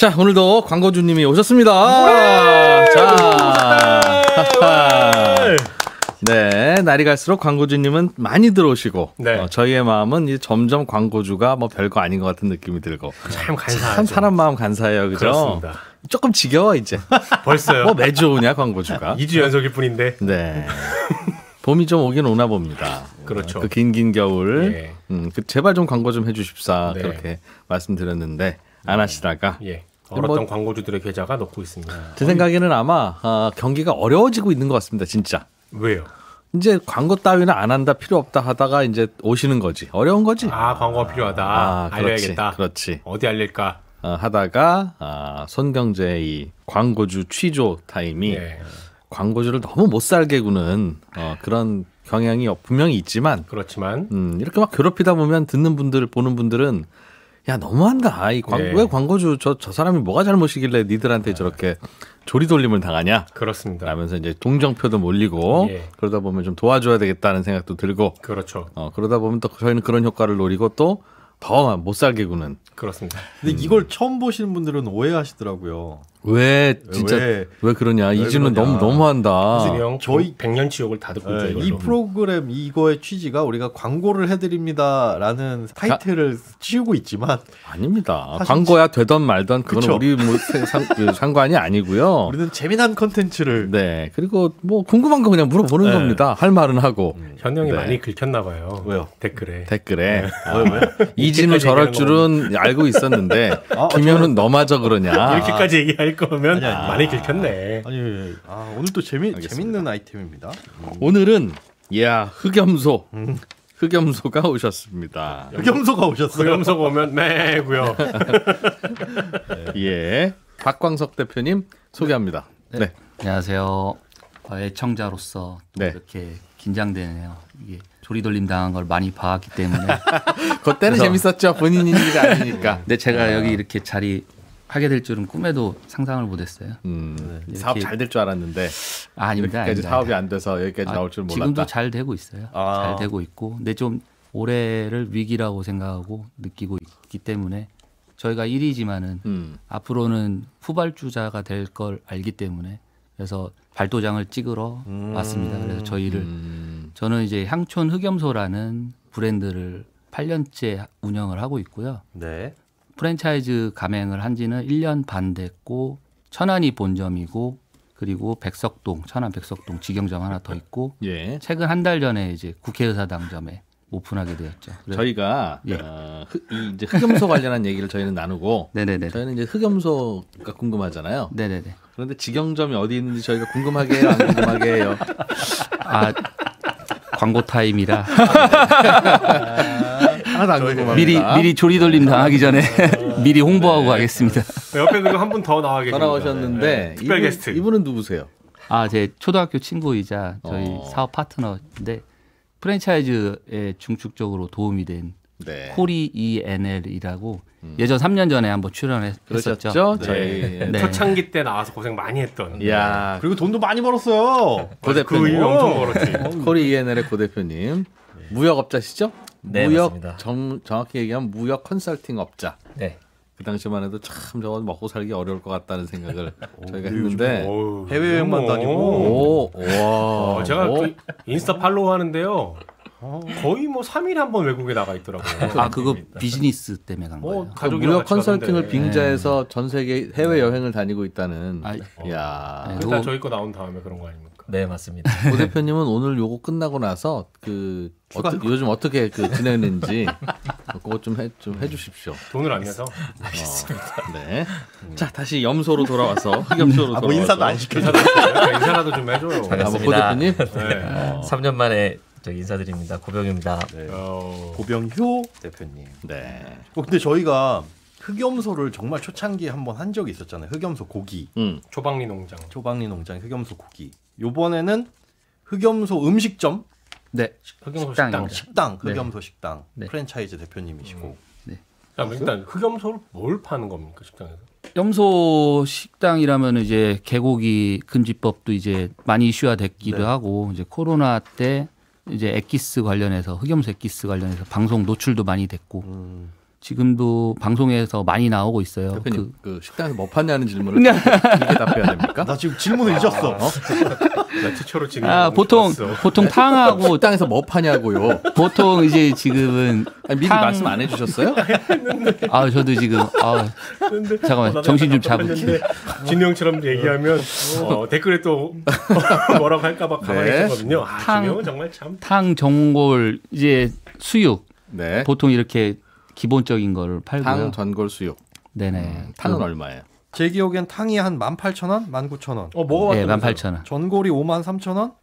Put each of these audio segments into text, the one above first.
자, 오늘도 광고주님이 오셨습니다. 자, 네, 날이 갈수록 광고주님은 많이 들어오시고 네. 저희의 마음은 이제 점점 광고주가 뭐 별거 아닌 것 같은 느낌이 들고 참 간사하죠. 참 사람 마음 간사해요, 그죠? 그렇습니다. 조금 지겨워 이제. 벌써요? 뭐 매주 오냐 광고주가? 2주 연속일 뿐인데. 네. 봄이 좀 오긴 오나 봅니다. 그렇죠. 그 긴 겨울. 예. 제발 좀 광고 좀 해주십사 네. 그렇게 말씀드렸는데 안 하시다가. 예. 얼었던 광고주들의 계좌가 넣고 있습니다. 제 생각에는 아마 경기가 어려워지고 있는 것 같습니다. 진짜. 왜요? 이제 광고 따위는 안 한다 필요 없다 하다가 이제 오시는 거지. 어려운 거지. 아, 광고가 필요하다. 알려야겠다. 그렇지. 어디 알릴까? 하다가 손경제의 이 광고주 취조 타임이 예. 광고주를 너무 못 살게 구는 그런 경향이 분명히 있지만 그렇지만 이렇게 막 괴롭히다 보면 듣는 분들 보는 분들은 야 너무한다. 예. 왜 광고주 저 사람이 뭐가 잘못이길래 니들한테 저렇게 조리돌림을 당하냐. 그렇습니다. 라면서 이제 동정표도 몰리고 예. 그러다 보면 좀 도와줘야 되겠다는 생각도 들고 그렇죠. 그러다 보면 또 저희는 그런 효과를 노리고 또 더 못 살게 구는. 그렇습니다. 근데 이걸 처음 보시는 분들은 오해하시더라고요. 왜 진짜 왜 그러냐. 이주는 그러냐. 너무한다. 무슨 형 저희- 100년 지옥을 다 듣고 있죠. 이 이걸로. 프로그램 이거의 취지가 우리가 광고를 해드립니다라는 타이틀을 씌우고 있지만 아닙니다. 사실 광고야 되던 말던 그건 그쵸. 우리 뭐 상관이 아니고요. 우리는 재미난 컨텐츠를 네. 그리고 뭐 궁금한 거 그냥 물어보는 네. 겁니다. 할 말은 하고. 현 형이 네. 많이 긁혔나 봐요. 왜요? 댓글에. 댓글에 왜? 이진우 이렇게까지 저럴 얘기하는 줄은 알고 있었는데 김현우는 너마저 그러냐. 이렇게까지 얘기할 거면 아니. 많이 긁혔네. 아니 오늘 또 재밌는 아이템입니다. 오늘은 흑염소. 흑염소가 오셨습니다. 흑염소가 오셨어요. 흑염소가 오면 매고요. 예. 박광석 대표님 소개합니다. 네. 안녕하세요. 애청자로서 또 네. 이렇게 긴장되네요. 이게 조리돌림 당한 걸 많이 봐왔기 때문에. 그때는 재밌었죠. 본인 일이 아니니까. 근데 제가 여기 이렇게 자리 하게 될 줄은 꿈에도 상상을 못했어요. 사업 잘 될 줄 알았는데 아닙니다. 여기까지 아닙니다. 사업이 안 돼서 여기까지 나올 줄 몰랐다. 지금도 잘 되고 있어요. 아. 잘 되고 있고. 근데 좀 올해를 위기라고 생각하고 느끼고 있기 때문에 저희가 1위지만은 앞으로는 후발주자가 될 걸 알기 때문에 그래서 발도장을 찍으러 왔습니다. 그래서 저는 이제 향촌 흑염소라는 브랜드를 8년째 운영을 하고 있고요. 네. 프랜차이즈 가맹을 한 지는 1년 반 됐고 천안이 본점이고 그리고 백석동, 천안 백석동 직영점 하나 더 있고 예. 최근 한 달 전에 이제 국회의사당점에 오픈하게 되었죠. 그래서 저희가 예. 이제 흑염소 관련한 얘기를 저희는 나누고 네네네. 저희는 이제 흑염소가 궁금하잖아요. 네네네. 그런데 직영점이 어디 있는지 저희가 궁금하게 해요, 안 궁금하게 해요. 아 광고 타임이라 하나도 안 궁금합니다. 미리 조리돌림 당하기 전에 미리 홍보하고 가겠습니다. 옆에 그리고 한 분 더 나와 더 계십니다. 나오셨는데 네. 특별 게스트. 이분은 누구세요? 제 초등학교 친구이자 저희 사업 파트너인데 프랜차이즈에 중축적으로 도움이 된 네. 코리 ENL이라고 예전 3년 전에 한번 출연했었죠. 그러셨죠? 네. 저희 네. 초창기 때 나와서 고생 많이 했던. 야 그리고 돈도 많이 벌었어요. 고 그 대표님, 이유 엄청 벌었지. 코리 ENL의 고 대표님, 무역업자시죠? 네, 무역 맞습니다. 정확히 얘기하면 무역 컨설팅 업자. 네. 그 당시만 해도 참 저거 먹고 살기 어려울 것 같다는 생각을 저희가 했는데 어우, 해외여행만 너무. 다니고. 와, 제가 그 인스타 팔로우 하는데요. 거의 뭐 3일에 한 번 외국에 나가 있더라고요. 그거 비즈니스 때문에 간 거예요. 그 가족이랑 무역 같이 컨설팅을 가던데. 빙자해서 전 세계 해외 여행을 다니고 있다는. 야, 네. 일단 저희 거 나온 다음에 그런 거 아닙니까? 네, 맞습니다. 고 대표님은 오늘 요거 끝나고 나서 요즘 어떻게 지내는지 그거 좀 해주십시오. 돈을 안 내서. 네. 자 다시 염소로 돌아와서 흑염소로 돌아와서. 뭐 인사도 안 시켜. 인사라도 좀 해줘요. 고 반갑습니다. 대표님. 네. 3년 만에 인사드립니다. 고병입니다. 고병효 대표님. 네. 근데 저희가 흑염소를 정말 초창기에 한번 한 적이 있었잖아요. 흑염소 고기. 초박리 농장. 초박리 농장 흑염소 고기. 요번에는 흑염소 음식점 네. 흑염소 식당입니다. 식당. 식당 흑염소 식당 네. 프랜차이즈 대표님이시고 그럼 일단 흑염소를 뭘 파는 겁니까 식당에서? 염소 식당이라면 이제 개고기 금지법도 이제 많이 이슈화 됐기도 하고 이제 코로나 때 이제 엑기스 관련해서 흑염소 엑기스 관련해서 방송 노출도 많이 됐고 지금도 방송에서 많이 나오고 있어요. 대표님 그 식당에서 뭐 파냐는 질문을 이렇게 답해야 됩니까? 나 지금 질문을 잊었어. 나 최초로 지금 보통 탕하고 식당에서 뭐 파냐고요. 보통 이제 지금은 아니, 미리 말씀 안 해주셨어요? 저도 지금 잠깐만 정신 좀 잡을게. 진우 형처럼 얘기하면 댓글에 또 뭐라고 할까봐 가만히 있었거든요. 진우 형은 정말 참. 탕, 전골, 이제 수육. 네. 보통 이렇게 기본적인 걸 팔고요. 탕, 전골, 수육. 네네. 탕은 얼마예요? 제 기억엔 탕이 한 18,000원, 19,000원. 먹어봤던 네, 18,000원. 전골이 53,000원,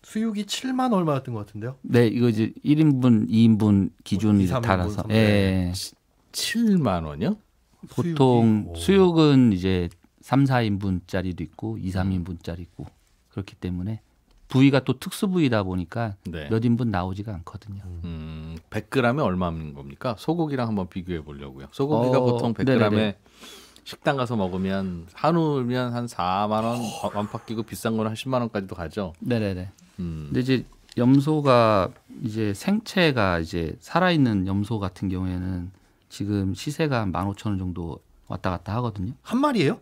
수육이 7만 얼마였던 것 같은데요? 네, 이거 이제 1인분, 2인분 기준이 2, 3인분, 달아서. 3인분. 예. 7만 원이요? 보통 수육이? 수육은 이제 3, 4인분짜리도 있고 2, 3인분짜리 있고 그렇기 때문에 부위가 또 특수 부위다 보니까 네. 몇 인분 나오지가 않거든요. 100g에 얼마인 겁니까? 소고기랑 한번 비교해 보려고요. 소고기가 보통 100g에 네네네. 식당 가서 먹으면 한우면 한 4만 원 완팍 끼고 비싼 거는 한 10만 원까지도 가죠. 네네네. 근데 이제 염소가 이제 생체가 이제 살아있는 염소 같은 경우에는 지금 시세가 한 15,000원 정도 왔다 갔다 하거든요. 한 마리예요?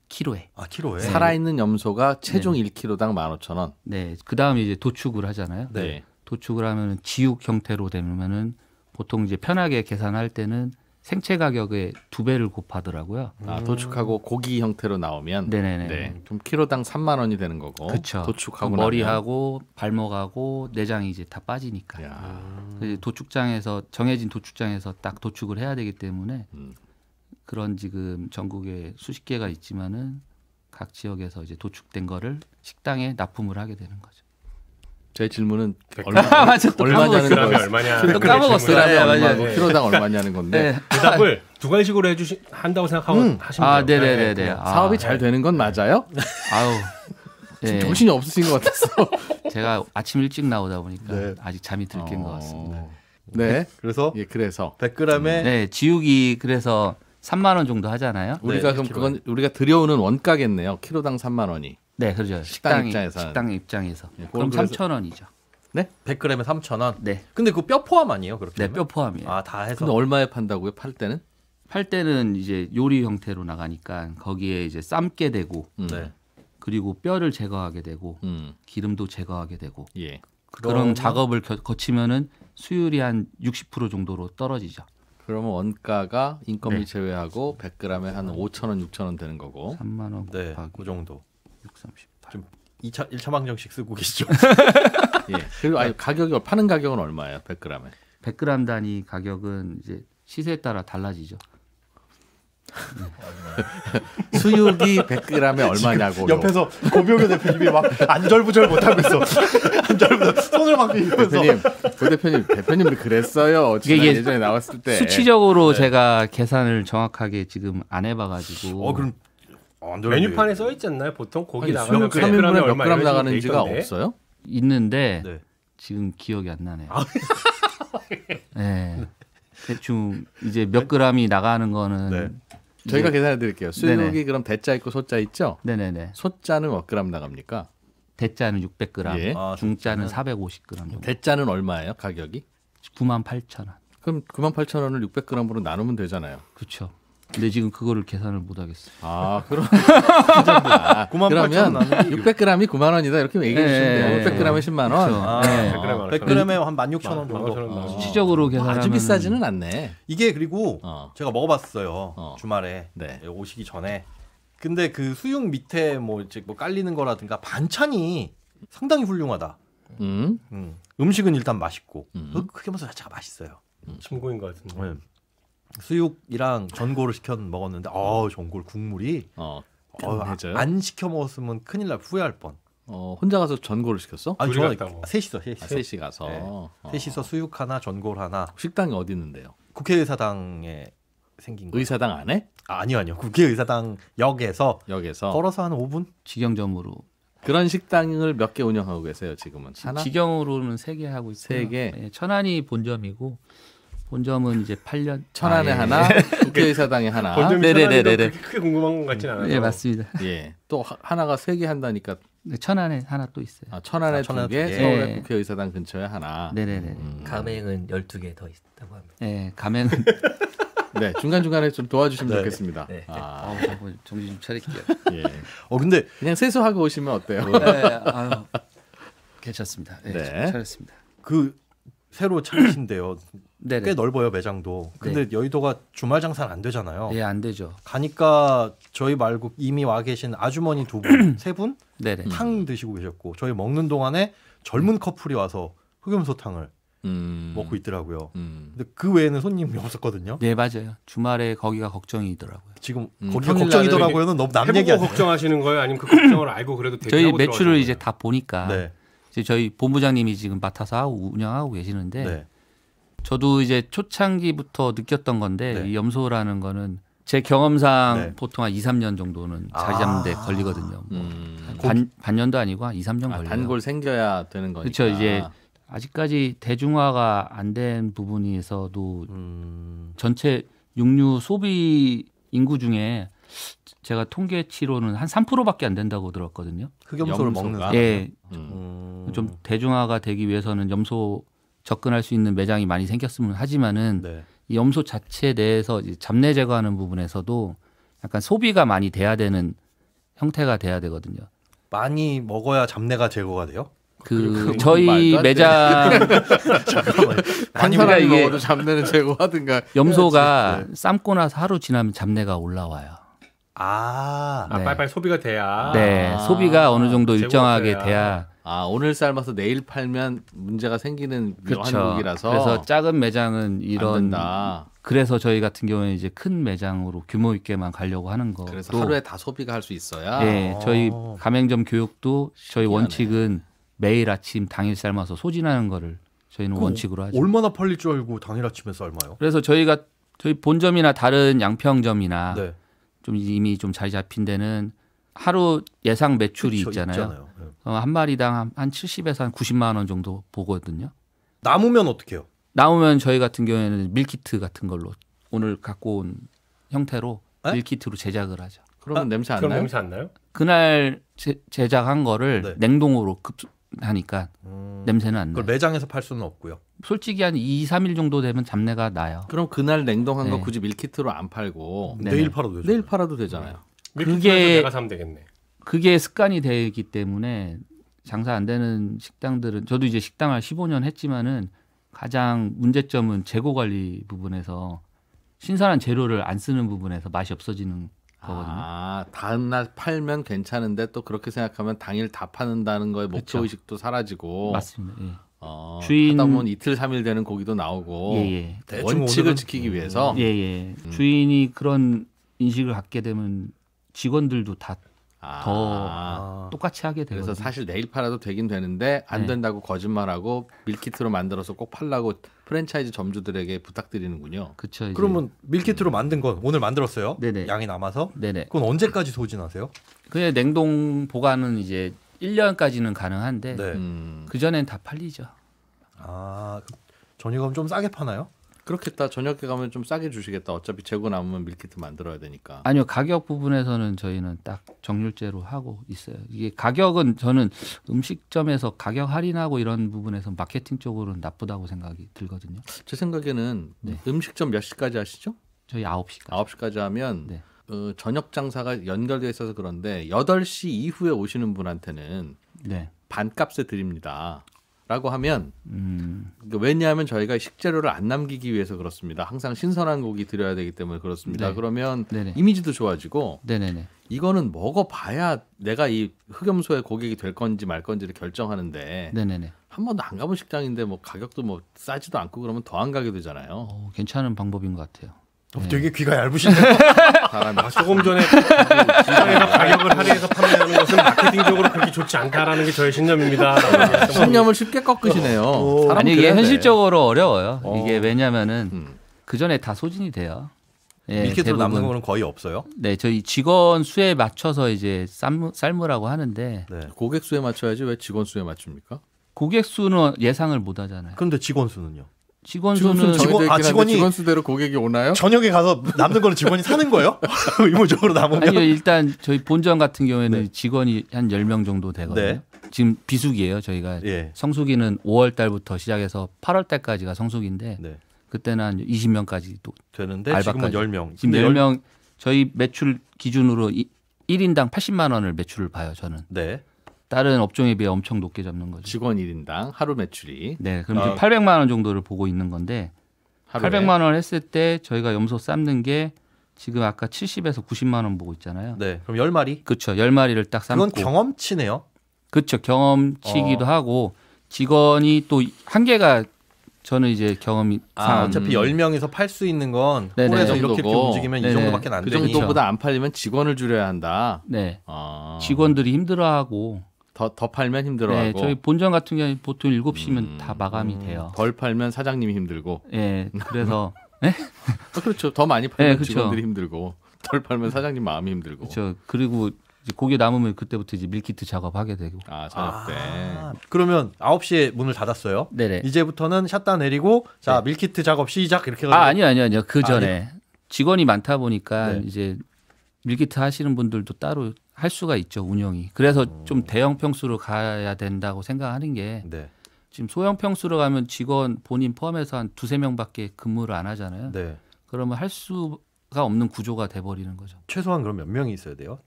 키로에. 아, 키로에. 살아있는 염소가 체중 1kg당 15,000원. 네. 그다음에 이제 도축을 하잖아요. 네. 도축을 하면은 지육 형태로 되면은 보통 이제 편하게 계산할 때는 생체 가격의 2배를 곱하더라고요. 도축하고 고기 형태로 나오면 네네네. 네. 그럼 키로당 3만 원이 되는 거고. 그렇죠. 도축하고 머리하고 발목하고 내장이 이제 다 빠지니까. 야. 도축장에서 정해진 도축장에서 딱 도축을 해야 되기 때문에 음. 그런 지금 전국에 수십 개가 있지만은 각 지역에서 이제 도축된 거를 식당에 납품을 하게 되는 거죠. 제 질문은 맞아, 또 얼마냐는 그러면 거예요. 얼마냐? 또 까먹었어요. 얼마고 네. 키로당 얼마냐는 건데. 대답을 두 가지식으로 한다고 생각하고 하시면 돼요. 네네네네. 사업이 잘 되는 건 맞아요? 아우. 지금 네. 정신이 없으신 것 같았어. 제가 아침 일찍 나오다 보니까 네. 아직 잠이 들깬 것 같습니다. 네. 그래서 예, 그래서 100g에 네, 지육이 그래서 3만 원 정도 하잖아요. 우리가 그럼 키로에. 그건 우리가 들여오는 원가겠네요. 키로당 3만 원이. 네, 그렇죠. 식당 입장에서는. 식당 입장에서. 예, 그럼 그래서- 3,000원이죠. 100g에 3,000원. 네. 근데 그 뼈 포함 아니에요? 그렇게? 네, 되면? 뼈 포함이에요. 아, 다 해서. 근데 얼마에 판다고요? 팔 때는? 팔 때는 이제 요리 형태로 나가니까 거기에 이제 삶게 되고 네. 그리고 뼈를 제거하게 되고 음. 기름도 제거하게 되고 예. 그런 작업을 거치면은 수율이 한 60% 정도로 떨어지죠. 그러면 원가가 인건비 네. 제외하고 100g에 한 5,000원, 6,000원 되는 거고. 3만 원 네, 곱하기 그 정도. 638. 좀 1차 방정식 쓰고 계시죠? 예. 그리고 아니, 가격이 파는 가격은 얼마예요? 100g에. 100g 단위 가격은 이제 시세에 따라 달라지죠. 수육이 100g에 얼마냐고. 옆에서 고병현 대표님이 막 안절부절 못하고 있어. 안절부절 손을 막 비비면서. 대표님이 그랬어요. 지난 이게 예전에 나왔을 때. 수치적으로 제가 계산을 정확하게 지금 안 해봐가지고 그럼 안절 메뉴판에 써 있지 않나요? 보통 고기 아니, 나가면 수육 3인분에 몇 얼마 그램 이런 식으로 돼 나가는지가 있던데. 없어요? 있는데 네. 지금 기억이 안 나네요. 네. 대충 이제 몇 그램이 나가는 거는 네. 저희가 계산해 드릴게요. 수육이 네네. 그럼 대자 있고 소자 있죠? 네네네. 소자는 몇 그램 나갑니까? 대자는 600g, 예. 중자는 450g 정도. 대자는 얼마예요? 가격이? 98,000원. 그럼 98,000원을 600g으로 나누면 되잖아요. 그렇죠. 근데 지금 그거를 계산을 못 하겠어요. 아, 그럼 그러면 98,000원 600g이 9만 원이다 이렇게 얘기해 주시면 돼요. 600g에 10만 원. 그렇죠. 아, 네. 100g에 한 16,000원 정도. 수치적으로 계산하면 아주 비싸지는 않네. 이게 그리고 제가 먹어봤어요. 주말에 네. 오시기 전에. 근데 그 수육 밑에 뭐 이제 뭐 깔리는 거라든가 반찬이 상당히 훌륭하다. 음식은 일단 맛있고 흑염소 자체가 맛있어요. 친구인 것 같은데. 네. 수육이랑 전골을 시켜 먹었는데 전골 국물이 해져요? 안 시켜 먹었으면 큰일 날 후회할 뻔. 혼자 가서 전골을 시켰어? 아니 둘이 저는 갔다고. 셋이서 셋이 가서. 네. 셋이서 수육 하나 전골 하나. 식당이 어디 있는데요? 국회의사당에 생긴 거. 의사당 안에? 아니요. 국회의사당 역에서 역에서 걸어서 한 5분? 직영점으로. 그런 식당을 몇 개 운영하고 계세요 지금은? 하나? 직영으로는 3개 하고 있어요. 3개? 네, 천안이 본점이고 본점은 이제 8년. 천안에 하나, 국회의사당에 하나. 본점이 네네네네. 그렇게 크게 궁금한 것 같진 않아요. 네, 맞습니다. 예. 또 하나가 3개 한다니까. 네, 천안에 하나 또 있어요. 천안에 천안에 2개, 두 개. 서울에 네. 국회의사당 근처에 하나. 네네네. 가맹은 12개 더 있다고 합니다. 네, 가면은 네, 중간 중간에 좀 도와주시면 네. 좋겠습니다. 네. 정신 좀 차릴게요. 예. 근데 그냥 세수하고 오시면 어때요? 네, 괜찮습니다. 네, 네. 정신 차렸습니다. 그 새로 차리신데요. 네네. 꽤 넓어요 매장도. 근데 여의도가 주말 장사는 안 되잖아요. 예, 안 되죠. 가니까 저희 말고 이미 와 계신 아주머니 2분, 3분 네네. 탕 드시고 계셨고 저희 먹는 동안에 젊은 커플이 와서 흑염소탕을 먹고 있더라고요. 근데 그 외에는 손님이 없었거든요. 네, 맞아요. 주말에 거기가 걱정이더라고요. 지금 거기가 평일날은 걱정이더라고요는 너무 남 얘기 해보고 아니에요. 걱정하시는 거예요? 아니면 그 걱정을 알고 그래도 저희 대기하고 매출을 들어가시는 이제 거예요? 다 보니까 네. 이제 저희 본부장님이 지금 맡아서 하고 운영하고 계시는데 네. 저도 이제 초창기부터 느꼈던 건데 네. 이 염소라는 거는 제 경험상 네. 보통 한 2, 3년 정도는 자리 잡는 데 걸리거든요. 반년도 아니고 한 2, 3년 걸려요. 단골 생겨야 되는 거니까. 그렇죠. 이제 아직까지 대중화가 안 된 부분에서도 전체 육류 소비 인구 중에 제가 통계치로는 한 3%밖에 안 된다고 들었거든요. 흑염소를 염소가? 먹는 사람. 예, 좀 대중화가 되기 위해서는 염소 접근할 수 있는 매장이 많이 생겼으면 하지만은 네. 이 염소 자체 내에서 이제 잡내 제거하는 부분에서도 약간 소비가 많이 돼야 되는 형태가 돼야 되거든요. 많이 먹어야 잡내가 제거가 돼요? 그 말도 저희 안 돼. 매장 한 그러니까 사람이 이게 먹어도 잡내는 제거하든가. 염소가 삶고 나서 하루 지나면 잡내가 올라와요. 아, 네. 빨리빨리 소비가 돼야. 네, 소비가 어느 정도 재고가 일정하게 돼야. 돼야 오늘 삶아서 내일 팔면 문제가 생기는 그렇죠. 한국이라서 그래서 작은 매장은 안 이런 된다. 그래서 저희 같은 경우에 이제 큰 매장으로 규모 있게만 가려고 하는 거. 그래서 하루에 다 소비가 할 수 있어야. 예, 저희 가맹점 교육도 저희 신기하네. 원칙은 매일 아침 당일 삶아서 소진하는 거를 저희는 원칙으로 하죠. 얼마나 팔릴 줄 알고 당일 아침에 삶아요? 그래서 저희 본점이나 다른 양평점이나 네. 좀 이미 좀 자리 잡힌 데는 하루 예상 매출이 그쵸, 있잖아요. 네. 한 마리당 한 70에서 한 90만 원 정도 보거든요. 남으면 어떡해요? 나오면 저희 같은 경우에는 밀키트 같은 걸로 오늘 갖고 온 형태로 에? 밀키트로 제작을 하죠. 그러면 냄새 안 그럼 나요? 냄새 안 나요? 그날 제작한 거를 네. 냉동으로 하니까 냄새는 안 그걸 나요. 매장에서 팔 수는 없고요. 솔직히 한 2, 3일 정도 되면 잡내가 나요. 그럼 그날 냉동한 거 네. 굳이 밀키트로 안 팔고 네네. 내일 팔아도 되죠. 내일 팔아도 되잖아요. 밀키트에서 내가 사면 되겠네. 그게 습관이 되기 때문에 장사 안 되는 식당들은 저도 이제 식당을 15년 했지만은 가장 문제점은 재고 관리 부분에서 신선한 재료를 안 쓰는 부분에서 맛이 없어지는 거거든요. 다음 날 팔면 괜찮은데 또 그렇게 생각하면 당일 다 파는다는 거에 목표 그쵸. 의식도 사라지고. 맞습니다. 예. 주인 하다 보면 이틀 3일 되는 고기도 나오고. 예. 대충 원칙을 오늘은- 지키기 위해서. 예. 주인이 그런 인식을 갖게 되면 직원들도 다 더 똑같이 하게 되거든요. 그래서 사실 내일 팔아도 되긴 되는데 안 네. 된다고 거짓말하고 밀키트로 만들어서 꼭 팔라고 프랜차이즈 점주들에게 부탁드리는군요. 그렇죠. 이제. 그러면 밀키트로 만든 건 오늘 만들었어요. 네네. 양이 남아서. 네네. 그건 언제까지 소진하세요? 그냥 냉동 보관은 이제 1년까지는 가능한데 네. 그 전엔 다 팔리죠. 전이금 좀 싸게 파나요? 그렇겠다. 저녁에 가면 좀 싸게 주시겠다. 어차피 재고 남으면 밀키트 만들어야 되니까. 아니요, 가격 부분에서는 저희는 딱 정률제로 하고 있어요. 이게 가격은 저는 음식점에서 가격 할인하고 이런 부분에서 마케팅 쪽으로는 나쁘다고 생각이 들거든요. 제 생각에는 네. 음식점 몇 시까지 하시죠? 저희 9시까지. 9시까지 하면 네. 저녁 장사가 연결되어 있어서 그런데 8시 이후에 오시는 분한테는 네. 반값에 드립니다. 라고 하면 왜냐하면 저희가 식재료를 안 남기기 위해서 그렇습니다. 항상 신선한 고기 드려야 되기 때문에 그렇습니다. 네. 그러면 네네. 이미지도 좋아지고 네네네. 이거는 먹어봐야 내가 이 흑염소의 고객이 될 건지 말 건지를 결정하는데 네네네. 한 번도 안 가본 식당인데 뭐 가격도 뭐 싸지도 않고 그러면 더 안 가게 되잖아요. 괜찮은 방법인 것 같아요. 되게 귀가 얇으신데. 사람이 조금 전에 시장에서 가격을 할인해서 판매하는 것은 마케팅적으로 그렇게 좋지 않다라는 게 저의 신념입니다. 신념을 쉽게 꺾으시네요. 사람은 아니 이게 그래야 돼. 현실적으로 어려워요. 이게 왜냐면은 그 전에 다 소진이 돼요. 예, 밀키트로 남는 대부분. 거는 거의 없어요. 네, 저희 직원 수에 맞춰서 이제 삶으라고 하는데 네. 고객 수에 맞춰야지 왜 직원 수에 맞춥니까? 고객 수는 예상을 못 하잖아요. 그런데 직원 수는요? 직원 수는 직원이- 직원 수대로 고객이 오나요? 저녁에 가서 남는 거는 직원이 사는 거예요? 의무적으로 남으면? 아니요, 일단 저희 본점 같은 경우에는 직원이 한 10명 정도 되거든요. 네. 지금 비수기예요, 저희가. 예. 성수기는 5월 달부터 시작해서 8월 달까지가 성수기인데 네. 그때는 한 20명까지도 되는데 알바까지. 지금은 10명. 지금 10명 저희 매출 기준으로 1인당 80만 원을 매출을 봐요. 저는. 네. 다른 업종에 비해 엄청 높게 잡는 거죠. 직원 1인당 하루 매출이. 네, 그럼 지금 800만 원 정도를 보고 있는 건데 하루에. 800만 원 했을 때 저희가 염소 삶는 게 지금 아까 70에서 90만 원 보고 있잖아요. 네, 그럼 10마리? 그렇죠. 10마리를 딱 삶고. 그건 경험치네요. 그렇죠. 경험치기도 하고 직원이 또 한계가 저는 이제 경험이 어차피 10명이서 팔 수 있는 건 홀에서 이렇게 움직이면 이 정도밖에 안 그 되니. 정도보다 안 팔리면 직원을 줄여야 한다. 네. 직원들이 힘들어하고 더 팔면 힘들어하고. 네, 저희 본점 같은 경우는 보통 7시면 다 마감이 돼요. 덜 팔면 사장님이 힘들고. 네, 그래서 네? 그렇죠. 더 많이 팔면 그렇죠. 직원들이 힘들고 덜 팔면 사장님 마음이 힘들고. 그렇죠. 그리고 이제 고기 남으면 그때부터 이제 밀키트 작업하게 되고. 저녁 때. 그러면 9시에 문을 닫았어요. 네네. 이제부터는 샷다 내리고 자 밀키트 작업 시작 이렇게. 아니요. 그 전에 직원이 많다 보니까 네. 이제 밀키트 하시는 분들도 따로 할 수가 있죠, 운영이. 그래서 좀 대형 평수로 가야 된다고 생각하는 게 네. 지금 소형 평수로 가면 직원 본인 포함해서 한 2-3명밖에 근무를 안 하잖아요. 네. 그러면 할 수가 없는 구조가 돼버리는 거죠. 최소한 그럼 몇 명이 있어야 돼요?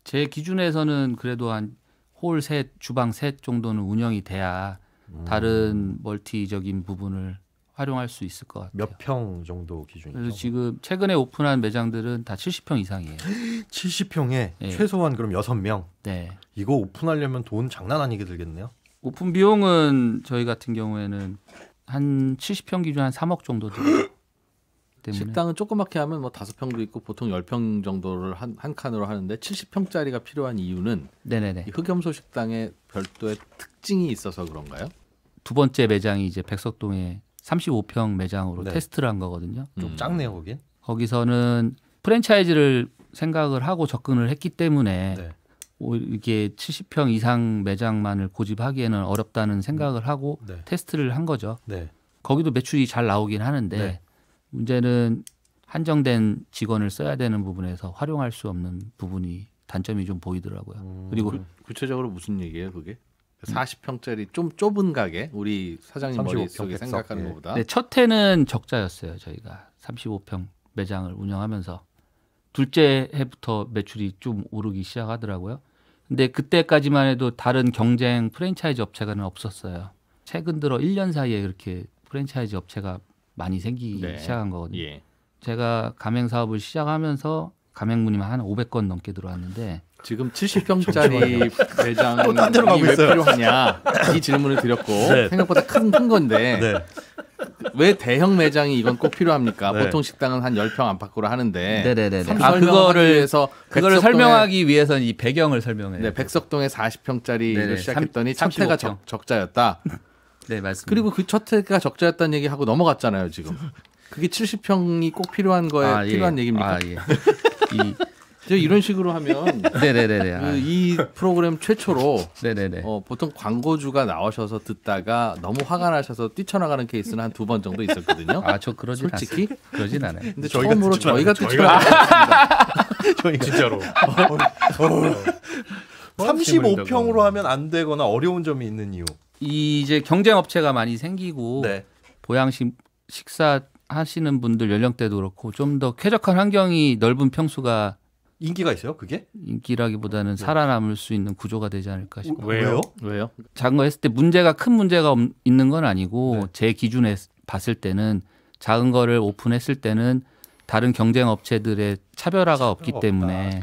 제 기준에서는 그래도 한 홀 셋, 주방 셋 정도는 운영이 돼야 다른 멀티적인 부분을 활용할 수 있을 것 같아요. 몇 평 정도 기준이죠? 그래서 지금 최근에 오픈한 매장들은 다 70평 이상이에요. 70평에 네. 최소한 그럼 6명. 네. 이거 오픈하려면 돈 장난 아니게 들겠네요. 오픈 비용은 저희 같은 경우에는 한 70평 기준 한 3억 정도 들어요. 때문에. 식당은 조그맣게 하면 뭐 5평도 있고 보통 10평 정도를 한 칸으로 하는데 70평짜리가 필요한 이유는 네네네. 이 흑염소 식당에 별도의 특징이 있어서 그런가요? 두 번째 매장이 이제 백석동에 35평 매장으로 네. 테스트를 한 거거든요. 좀 작네요, 거긴. 거기서는 프랜차이즈를 생각을 하고 접근을 했기 때문에 네. 이게 70평 이상 매장만을 고집하기에는 어렵다는 생각을 하고 네. 테스트를 한 거죠. 네. 거기도 매출이 잘 나오긴 하는데 네. 문제는 한정된 직원을 써야 되는 부분에서 활용할 수 없는 부분이 단점이 좀 보이더라고요. 그리고 구체적으로 무슨 얘기예요, 그게? 40평짜리 좀 좁은 가게, 우리 사장님 35평 머릿속에 백석, 생각하는 예. 것보다. 네, 첫 해는 적자였어요. 저희가 35평 매장을 운영하면서 둘째 해부터 매출이 좀 오르기 시작하더라고요. 근데 그때까지만 해도 다른 경쟁 프랜차이즈 업체가 없었어요. 최근 들어 1년 사이에 그렇게 프랜차이즈 업체가 많이 생기기 네. 시작한 거거든요. 예. 제가 가맹 사업을 시작하면서 가맹 문의만 한 500건 넘게 들어왔는데 지금 70평짜리 매장이 딴 데로 가고 왜 있어요. 필요하냐 이 질문을 드렸고 네. 생각보다 큰 건데 네. 왜 대형 매장이 이건 꼭 필요합니까? 네. 보통 식당은 한 10평 안팎으로 하는데 네네네. 그거를 설명하기 위해서는 이 배경을 설명해요. 네, 백석동에 40평짜리를 네네. 시작했더니 35평. 첫 해가 적자였다. 네, 맞습니다. 그리고 그 첫 해가 적자였다는 얘기하고 넘어갔잖아요, 지금. 그게 70평이 꼭 필요한 거에 필요한 얘기입니까? 예. 이런 식으로 하면 네네네. 이 프로그램 최초로 네네네. 보통 광고주가 나오셔서 듣다가 너무 화가 나셔서 뛰쳐나가는 케이스는 한 2번 정도 있었거든요. 저 그러진 솔직히 않습니다. 그러진 않아요. 근데 저희가 처음으로 저희가 저희가 진짜로 35평으로 하면 안 되거나 어려운 점이 있는 이유. 이제 경쟁 업체가 많이 생기고 네. 보양식 식사 하시는 분들 연령대도 그렇고 좀 더 쾌적한 환경이 넓은 평수가 인기가 있어요, 그게? 인기라기보다는 살아남을 수 있는 구조가 되지 않을까 싶어요. 왜요? 왜요? 작은 거 했을 때 큰 문제가 있는 건 아니고 제 기준에 봤을 때는 작은 거를 오픈했을 때는 다른 경쟁 업체들의 차별화가 없기 때문에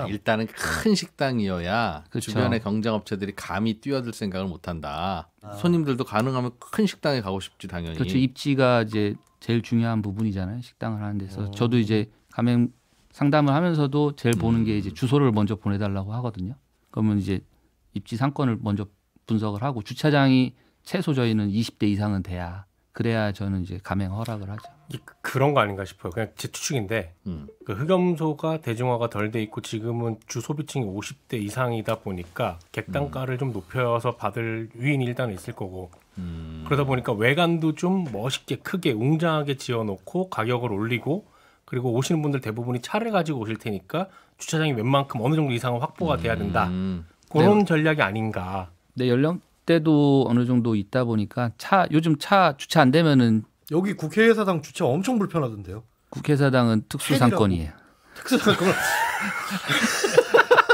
일단은 큰 식당이어야 그렇죠. 주변의 경쟁 업체들이 감히 뛰어들 생각을 못 한다. 손님들도 가능하면 큰 식당에 가고 싶지 당연히. 그렇죠. 입지가 이제 제일 중요한 부분이잖아요. 식당을 하는 데서. 저도 이제 가맹 상담을 하면서도 제일 보는 게 이제 주소를 먼저 보내달라고 하거든요. 그러면 이제 입지 상권을 먼저 분석을 하고 주차장이 최소 저희는 20대 이상은 돼야 그래야 저는 이제 가맹 허락을 하죠. 그런 거 아닌가 싶어요. 그냥 제 추측인데 그 흑염소가 대중화가 덜 돼 있고 지금은 주 소비층이 50대 이상이다 보니까 객단가를 좀 높여서 받을 유인이 일단은 있을 거고 그러다 보니까 외관도 좀 멋있게 크게 웅장하게 지어놓고 가격을 올리고 그리고 오시는 분들 대부분이 차를 가지고 오실 테니까 주차장이 웬만큼 어느 정도 이상은 확보가 돼야 된다. 그런 전략이 아닌가. 내 연령대도 어느 정도 있다 보니까 요즘 차 주차 안 되면은 여기 국회의사당 주차 엄청 불편하던데요. 국회의사당은 특수상권이에요. 특수상권.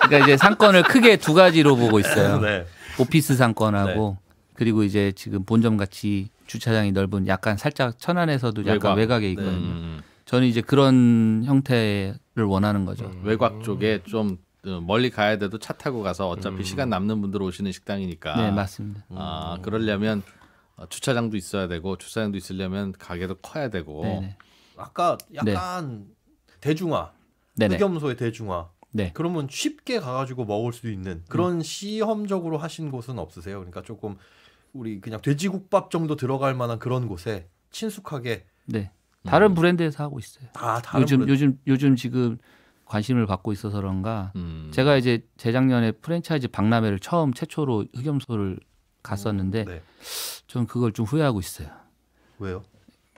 그러니까 이제 상권을 크게 두 가지로 보고 있어요. 네. 오피스 상권하고 그리고 이제 지금 본점 같이 주차장이 넓은 약간 살짝 천안에서도 약간 외곽에 있거든요. 저는 이제 그런 형태를 원하는 거죠. 외곽 쪽에 좀 멀리 가야 돼도 차 타고 가서 어차피 시간 남는 분들 오시는 식당이니까. 네, 맞습니다. 그러려면 주차장도 있어야 되고 주차장도 있으려면 가게도 커야 되고. 네네. 아까 약간 대중화, 네네. 흑염소의 대중화. 네. 그러면 쉽게 가가지고 먹을 수 있는 그런 시험적으로 하신 곳은 없으세요? 그러니까 조금 우리 그냥 돼지국밥 정도 들어갈 만한 그런 곳에 친숙하게. 네. 다른 브랜드에서 하고 있어요. 다른 브랜드. 요즘 지금 관심을 받고 있어서 그런가. 제가 이제 재작년에 프랜차이즈 박람회를 최초로 흑염소를 갔었는데 네. 전 그걸 좀 후회하고 있어요. 왜요?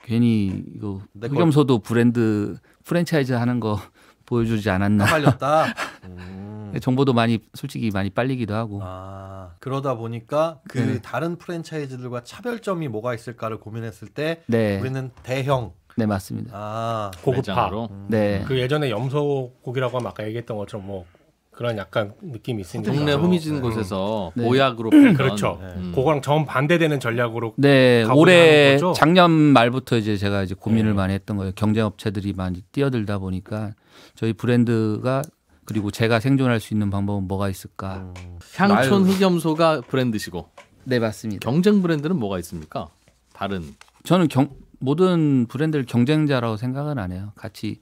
괜히 이거 흑염소도 브랜드 프랜차이즈 하는 거 보여주지 않았나. 빨렸다. 정보도 솔직히 많이 빨리기도 하고. 그러다 보니까 다른 프랜차이즈들과 차별점이 뭐가 있을까를 고민했을 때 우리는 대형. 네, 맞습니다. 고급화. 네. 그 예전에 염소고기라고 하면 아까 얘기했던 것처럼 뭐 그런 약간 느낌이 있으니까. 동네 흐미진 곳에서 모약으로 팔던. 그렇죠. 그거랑 정 반대되는 전략으로. 네, 올해 작년 말부터 이제 제가 이제 고민을 많이 했던 거예요. 경쟁업체들이 많이 뛰어들다 보니까 저희 브랜드가 그리고 제가 생존할 수 있는 방법은 뭐가 있을까? 향촌 흑염소가 브랜드시고. 네, 맞습니다. 경쟁 브랜드는 뭐가 있습니까? 다른. 저는 모든 브랜드를 경쟁자라고 생각은 안 해요. 같이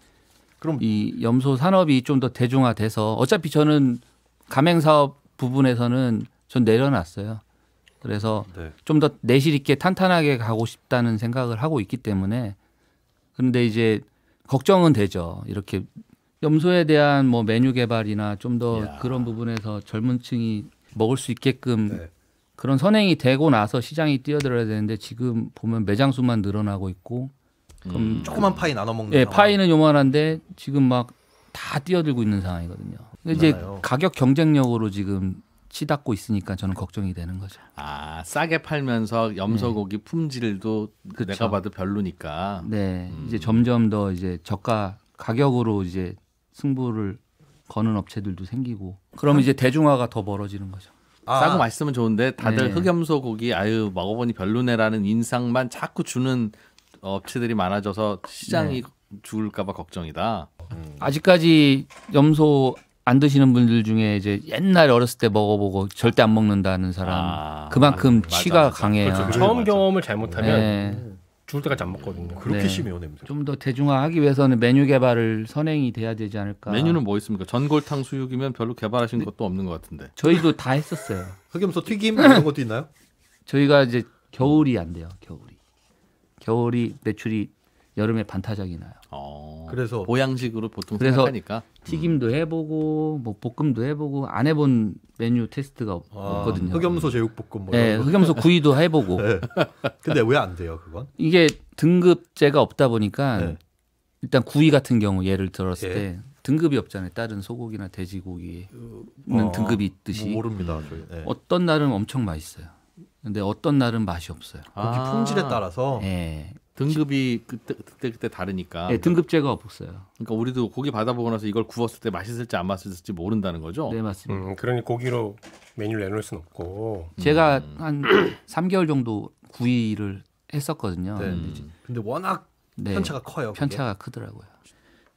그럼 이 염소 산업이 좀 더 대중화돼서 어차피 저는 가맹 사업 부분에서는 전 내려놨어요. 그래서 좀 더 내실 있게 탄탄하게 가고 싶다는 생각을 하고 있기 때문에. 그런데 이제 걱정은 되죠. 이렇게 염소에 대한 뭐 메뉴 개발이나 좀 더 그런 부분에서 젊은 층이 먹을 수 있게끔 그런 선행이 되고 나서 시장이 뛰어들어야 되는데 지금 보면 매장 수만 늘어나고 있고 그럼 조그만 파이 나눠 먹는 상황. 파이는 요만한데 지금 막 다 뛰어들고 있는 상황이거든요. 이제 가격 경쟁력으로 지금 치닫고 있으니까 저는 걱정이 되는 거죠. 싸게 팔면서 염소고기 품질도 그렇죠. 내가 봐도 별로니까. 네, 이제 점점 더 이제 저가 가격으로 이제 승부를 거는 업체들도 생기고. 그럼 이제 대중화가 더 멀어지는 거죠. 싸고 맛있으면 좋은데 다들 흑염소 고기 먹어보니 별로네라는 인상만 자꾸 주는 업체들이 많아져서 시장이 죽을까 봐 걱정이다. 아직까지 염소 안 드시는 분들 중에 이제 옛날에 어렸을 때 먹어보고 절대 안 먹는다는 사람 그만큼 취가 강해요. 그렇죠. 처음 경험을 잘못하면 죽을 때까지 안 먹거든요. 그렇게 심해요, 냄새. 좀 더 대중화하기 위해서는 메뉴 개발을 선행이 돼야 되지 않을까. 메뉴는 뭐 있습니까? 전골탕 수육이면 별로 개발하신 것도 없는 것 같은데. 저희도 다 했었어요. 흑염소 튀김 이런 것도 있나요? 저희가 이제 겨울이 안 돼요. 겨울이 매출이 여름에 반타작이 나요. 그래서 보양식으로 보통 생각하니까 튀김도 해보고 뭐 볶음도 해보고 안 해본 메뉴 테스트가 없거든요. 흑염소 제육볶음 뭐. 네, 흑염소 구이도 해보고. 근데 왜 안 돼요, 그건? 이게 등급제가 없다 보니까 일단 구이 같은 경우 예를 들었을 때 등급이 없잖아요. 다른 소고기나 돼지고기는 등급이 있듯이. 모릅니다, 저희. 어떤 날은 엄청 맛있어요. 근데 어떤 날은 맛이 없어요. 고기 품질에 따라서. 등급이 그때 다르니까. 등급제가 없어요. 그러니까 우리도 고기 받아보고 나서 이걸 구웠을 때 맛있을지 안 맛있을지 모른다는 거죠. 네, 맞습니다. 그러니 고기로 메뉴를 내놓을 수는 없고. 제가 한 3개월 정도 구이를 했었거든요. 근데 워낙 편차가 커요. 그게? 편차가 크더라고요.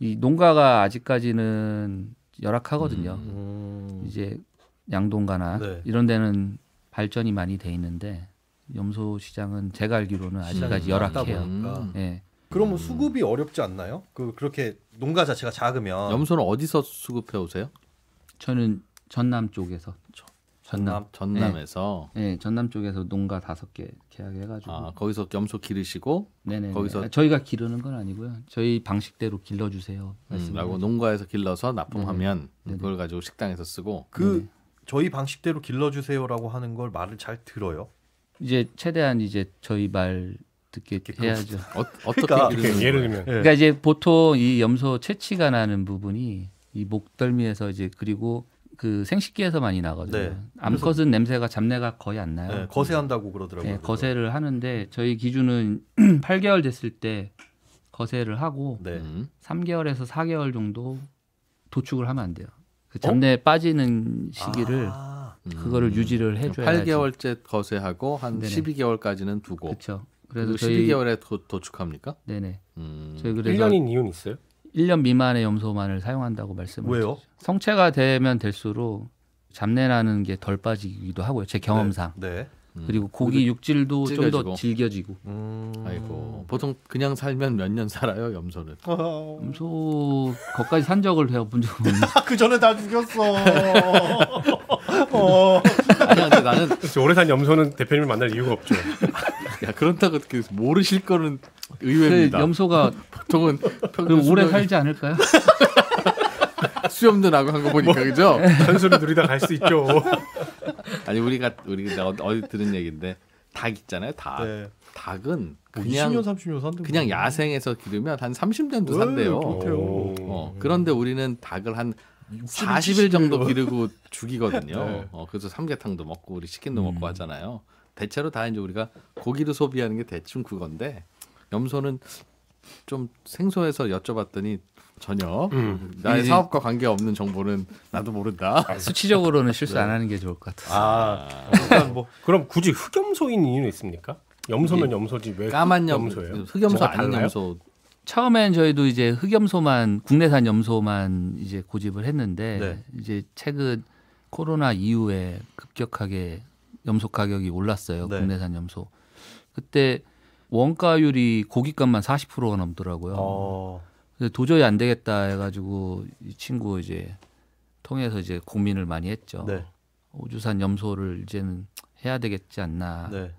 이 농가가 아직까지는 열악하거든요. 이제 양동가나 이런 데는 발전이 많이 돼 있는데 염소 시장은 제가 알기로는 아직까지 열악해요. 그러면 수급이 어렵지 않나요? 그렇게 농가 자체가 작으면. 염소는 어디서 수급해 오세요? 저는 전남 쪽에서. 전남에서. 네, 전남 쪽에서 농가 5개 계약해가지고. 거기서 염소 기르시고. 네네. 거기서 저희가 기르는 건 아니고요. 저희 방식대로 길러주세요. 라고 농가에서 길러서 납품하면 그걸 가지고 식당에서 쓰고. 저희 방식대로 길러주세요라고 하는 걸 말을 잘 들어요. 이제 최대한 이제 저희 말 듣게 해야죠. 어떻게 예를 들면 그러니까 이제 보통 이 염소 채취가 나는 부분이 이 목덜미에서 이제 그리고 그 생식기에서 많이 나거든요. 네. 암컷은 냄새가 잡내가 거의 안 나요. 네, 거세한다고 그러더라고요. 네, 거세를 하는데 저희 기준은 8개월 됐을 때 거세를 하고 네. 3개월에서 4개월 정도 도축을 하면 안 돼요. 그 잡내 빠지는 시기를 그거를 유지를 해줘야지. 8개월째 거세하고 한 네네. 12개월까지는 두고. 그렇죠. 그래서 저희 저희 12개월에 도축합니까? 네네. 음. 저희 그래서 1년인 이유는 있어요? 1년 미만의 염소만을 사용한다고 말씀을 왜요? 드렸죠. 성체가 되면 될수록 잡내 나는 게 덜 빠지기도 하고요. 제 경험상. 네. 그리고 고기 육질도 좀 질겨지고. 더 질겨지고. 아이고 보통 그냥 살면 몇 년 살아요 염소는? 염소 거기까지 산 적을 본 적은 없는데. 그 전에 다 죽였어. 아니 근데 나는 오래 산 염소는 대표님을 만날 이유가 없죠. 야 그렇다고 그 모르실 거는 그 의외입니다. 염소가 보통은 그 오래 살지 않을까요? 수염도 나고 한 거 보니까 그죠? 한수를 누리다 갈 수 있죠. 아니 우리가 어디 들은 얘기인데 닭 있잖아요. 닭. 네. 닭은 뭐 그냥 20년 30년 산다고. 그냥 야생에서 기르면 한 30년도 산대요. 그렇대요. 그런데 우리는 닭을 한 60일 40일 정도 기르고 죽이거든요. 네. 그래서 삼계탕도 먹고 우리 치킨도 먹고 하잖아요. 대체로 다 이제 우리가 고기를 소비하는 게 대충 그건데 염소는 좀 생소해서 여쭤봤더니 전혀 나의 사업과 관계없는 정보는 나도 모른다. 수치적으로는 실수 안 하는 게 좋을 것 같아요. 일단 뭐 그럼 굳이 흑염소인 이유는 있습니까? 염소면 염소지 왜 까만 염소예요? 흑염소 뭐가 아닌 달라요? 염소. 처음엔 저희도 이제 흑염소만 국내산 염소만 이제 고집을 했는데 네. 이제 최근 코로나 이후에 급격하게 염소 가격이 올랐어요. 네. 국내산 염소. 그때 원가율이 고깃값만 40%가 넘더라고요. 그래서 도저히 안 되겠다 해가지고 이 친구 이제 통해서 이제 고민을 많이 했죠. 네. 호주산 염소를 이제는 해야 되겠지 않나. 네.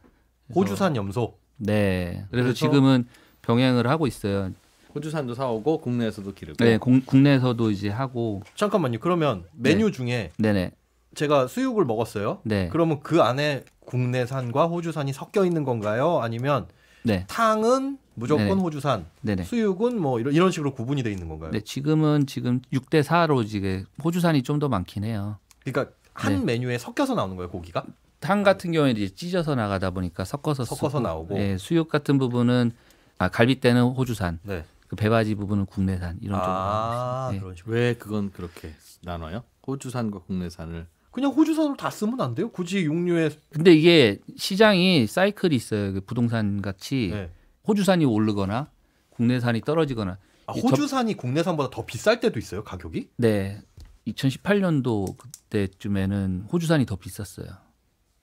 호주산 염소. 네. 그래서 그래서- 지금은 병행을 하고 있어요. 호주산도 사오고 국내에서도 기르고. 네, 국내에서도 이제 하고. 잠깐만요. 그러면 메뉴 중에 네네. 제가 수육을 먹었어요. 네. 그러면 그 안에 국내산과 호주산이 섞여 있는 건가요? 아니면 네. 탕은 무조건 네네. 호주산, 네네. 수육은 뭐 이런 식으로 구분이 돼 있는 건가요? 네, 지금 6대 4로 이제 호주산이 좀 더 많긴 해요. 그러니까 한 네. 메뉴에 섞여서 나오는 거예요, 고기가? 탕 같은 경우에는 이제 찢어서 나가다 보니까 섞어서 쓰고, 나오고. 네, 수육 같은 부분은 갈비 때는 호주산, 네. 그 배바지 부분은 국내산 이런 쪽으로. 네. 그런 식으로. 왜 그건 그렇게 나눠요? 호주산과 국내산을. 그냥 호주산으로 다 쓰면 안 돼요? 굳이 육류에 근데 이게 시장이 사이클이 있어요. 그 부동산 같이 네. 호주산이 오르거나 국내산이 떨어지거나. 호주산이 국내산보다 더 비쌀 때도 있어요, 가격이? 네. 2018년도 그때쯤에는 호주산이 더 비쌌어요.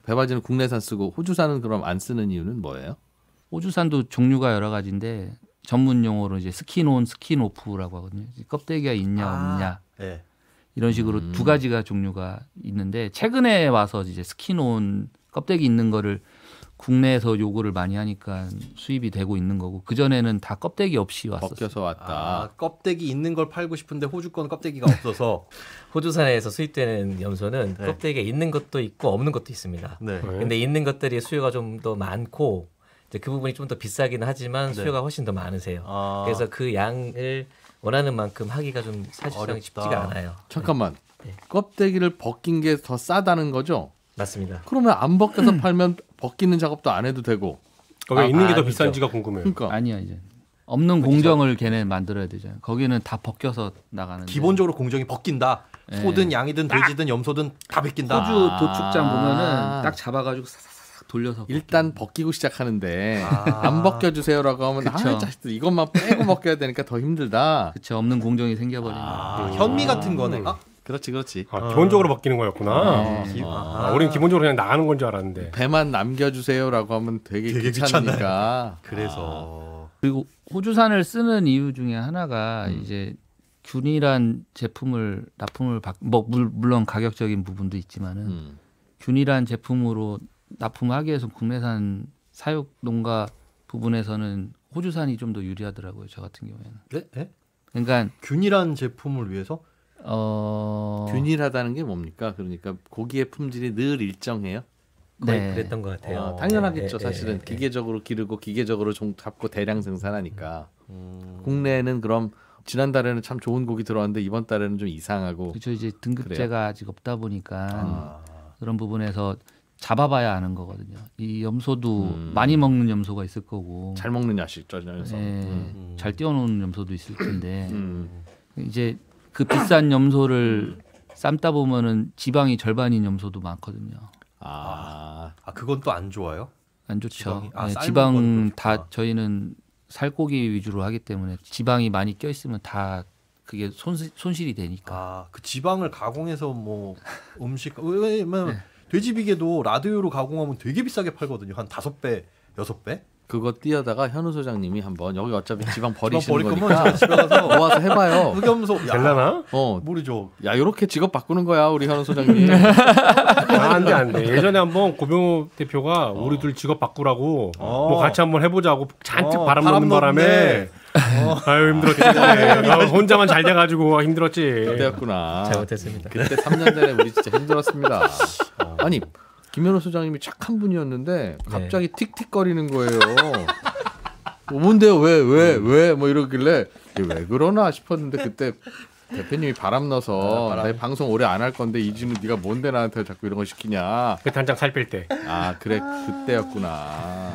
배바지는 국내산 쓰고 호주산은 그럼 안 쓰는 이유는 뭐예요? 호주산도 종류가 여러 가지인데 전문 용어로 이제 스킨온, 스킨오프라고 하거든요. 껍데기가 있냐 없냐 네. 이런 식으로 두 가지가 종류가 있는데 최근에 와서 이제 스킨온 껍데기 있는 거를 국내에서 요구를 많이 하니까 수입이 되고 있는 거고 그 전에는 다 껍데기 없이 왔었어요. 벗겨서 왔다. 껍데기 있는 걸 팔고 싶은데 호주 건 껍데기가 없어서. 호주산에서 수입되는 염소는 네. 껍데기에 있는 것도 있고 없는 것도 있습니다. 네. 근데 있는 것들이 수요가 좀 더 많고 이제 그 부분이 좀 더 비싸기는 하지만 수요가 훨씬 더 많으세요. 그래서 그 양을 원하는 만큼 하기가 좀 사실상 어렵다. 쉽지가 않아요. 잠깐만. 네. 껍데기를 벗긴 게 더 싸다는 거죠? 맞습니다. 그러면 안 벗겨서 팔면 벗기는 작업도 안 해도 되고. 왜 있는 게 더 아니죠. 비싼지가 궁금해요. 그러니까 아니야 이제 없는 공정을 걔네 만들어야 되잖아요. 거기는 다 벗겨서 나가는데 기본적으로 공정이 벗긴다. 네. 소든 양이든 돼지든 염소든 다 벗긴다. 호주 도축장 아. 보면은 딱 잡아가지고 싹싹싹 돌려서 일단 벗기고 시작하는데 아. 안 벗겨주세요라고 하면 그쵸. 자식들 이것만 빼고 벗겨야 되니까 더 힘들다. 그쵸 없는 공정이 생겨버리는 거예요. 현미 같은 거네. 그렇지 그렇지. 기본적으로 바뀌는 거였구나. 기- 우린 기본적으로 그냥 나가는 건 줄 알았는데. 배만 남겨주세요라고 하면 되게 되게 귀찮으니까. 그래서 그리고 호주산을 쓰는 이유 중에 하나가 이제 균일한 제품을 납품을 물론 가격적인 부분도 있지만은 균일한 제품으로 납품하기 위해서 국내산 사육 농가 부분에서는 호주산이 좀 더 유리하더라고요. 저 같은 경우에는. 네? 네? 그러니까 균일한 제품을 위해서 균일하다는 게 뭡니까? 그러니까 고기의 품질이 늘 일정해요. 거의 네. 그랬던 것 같아요. 당연하겠죠. 네, 사실은 네, 네. 기계적으로 기르고 기계적으로 잡고 대량 생산하니까. 국내에는 그럼 지난달에는 참 좋은 곡이 들어왔는데 이번 달에는 좀 이상하고. 그렇죠. 이제 등급제가 아직 없다 보니까 그런 부분에서 잡아봐야 아는 거거든요. 이 염소도 많이 먹는 염소가 있을 거고 잘 먹는 야식 저 녀석. 잘 띄워놓는 염소도 있을 텐데 이제 그 비싼 염소를 삶다 보면은 지방이 절반인 염소도 많거든요. 그건 또 안 좋아요? 안 좋죠. 지방이? 지방 다 저희는 살코기 위주로 하기 때문에 지방이 많이 껴 있으면 다 그게 손실이 되니까. 그 지방을 가공해서 뭐 음식 왜냐면 돼지비계도 라디오로 가공하면 되게 비싸게 팔거든요. 한 5배, 6배? 그거 띄어다가 현우 소장님이 한번 여기 어차피 지방 지방 버리시는 버릴 거니까 거면 집에 가서 모아서 해봐요. 흑염소 될라나? 모르죠. 야 이렇게 직업 바꾸는 거야 우리 현우 소장님. 안돼. 예전에 한번 고병호 대표가 우리 둘 직업 바꾸라고 뭐 같이 한번 해보자고 잔뜩 바람 넣는 바람에 아유 힘들었지. 혼자만 잘 돼가지고 힘들었지. 그때였구나. 잘못했습니다. 그때 3년 전에 우리 진짜 힘들었습니다. 아니 김현우 소장님이 착한 분이었는데 갑자기 틱틱거리는 거예요. 뭔데요? 왜? 뭐 이러길래 왜 그러나 싶었는데 그때 대표님이 바람 넣어서 내 방송 오래 안 할 건데 이진우 네가 뭔데 나한테 자꾸 이런 거 시키냐. 그 단장 살 뺄 때. 그래 그때였구나.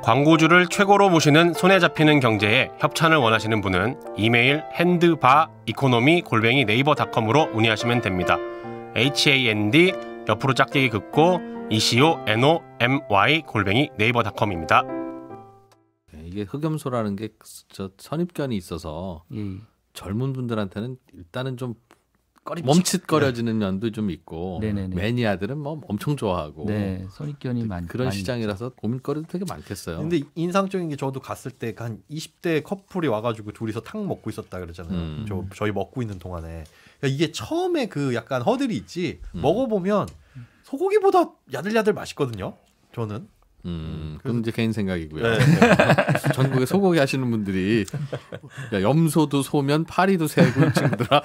광고주를 최고로 모시는 손에 잡히는 경제에 협찬을 원하시는 분은 이메일 handbaeconomy@naver.com으로 문의하시면 됩니다. hand 옆으로 짝대기 긋고 economy@naver.com입니다. 이게 흑염소라는 게 저 선입견이 있어서 젊은 분들한테는 일단은 좀 멈칫거려지는 면도 좀 있고 매니아들은 뭐 엄청 좋아하고 선입견이 그런 많이 시장이라서 고민거리도 되게 많겠어요. 근데 인상적인 게 저도 갔을 때 한 20대 커플이 와가지고 둘이서 탕 먹고 있었다 그랬잖아요. 저희 먹고 있는 동안에 이게 처음에 그 약간 허들이 있지 먹어보면 소고기보다 야들야들 맛있거든요. 저는. 그건 이제 개인 생각이고요. 전국에 소고기 하시는 분들이 야, 염소도 소면 파리도 새고 친구들아.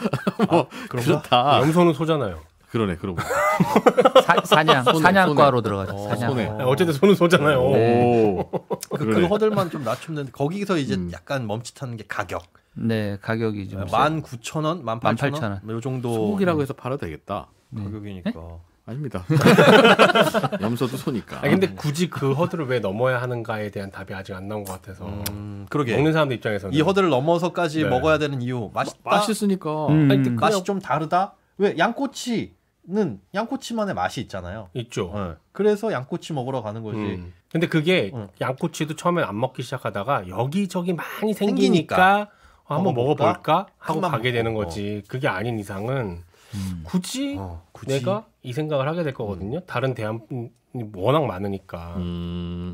뭐 그렇다. 염소는 소잖아요. 그러네. 그러고 사냥과로 들어가죠. 손에. 어쨌든 소는 소잖아요. 그 허들만 좀 낮추면 거기서 이제 약간 멈칫하는 게 가격. 네, 가격이 좀 19,000원, 18,000원 요 정도. 소고기라고 해서 팔아도 되겠다. 가격이니까. 아닙니다. 염소도 소니까. 근데 굳이 그 허들을 왜 넘어야 하는가에 대한 답이 아직 안 나온 것 같아서. 그러게. 먹는 사람들 입장에서는 이 허들을 넘어서까지 먹어야 되는 이유. 맛있으니까. 맛이 좀 다르다. 왜 양꼬치만의 맛이 있잖아요. 있죠. 그래서 양꼬치 먹으러 가는 거지. 근데 그게 양꼬치도 처음에 안 먹기 시작하다가 여기저기 많이 생기니까 한번 먹어볼까 하고 가게 되는 거지. 그게 아닌 이상은 굳이 내가 이 생각을 하게 될 거거든요. 다른 대안이 워낙 많으니까.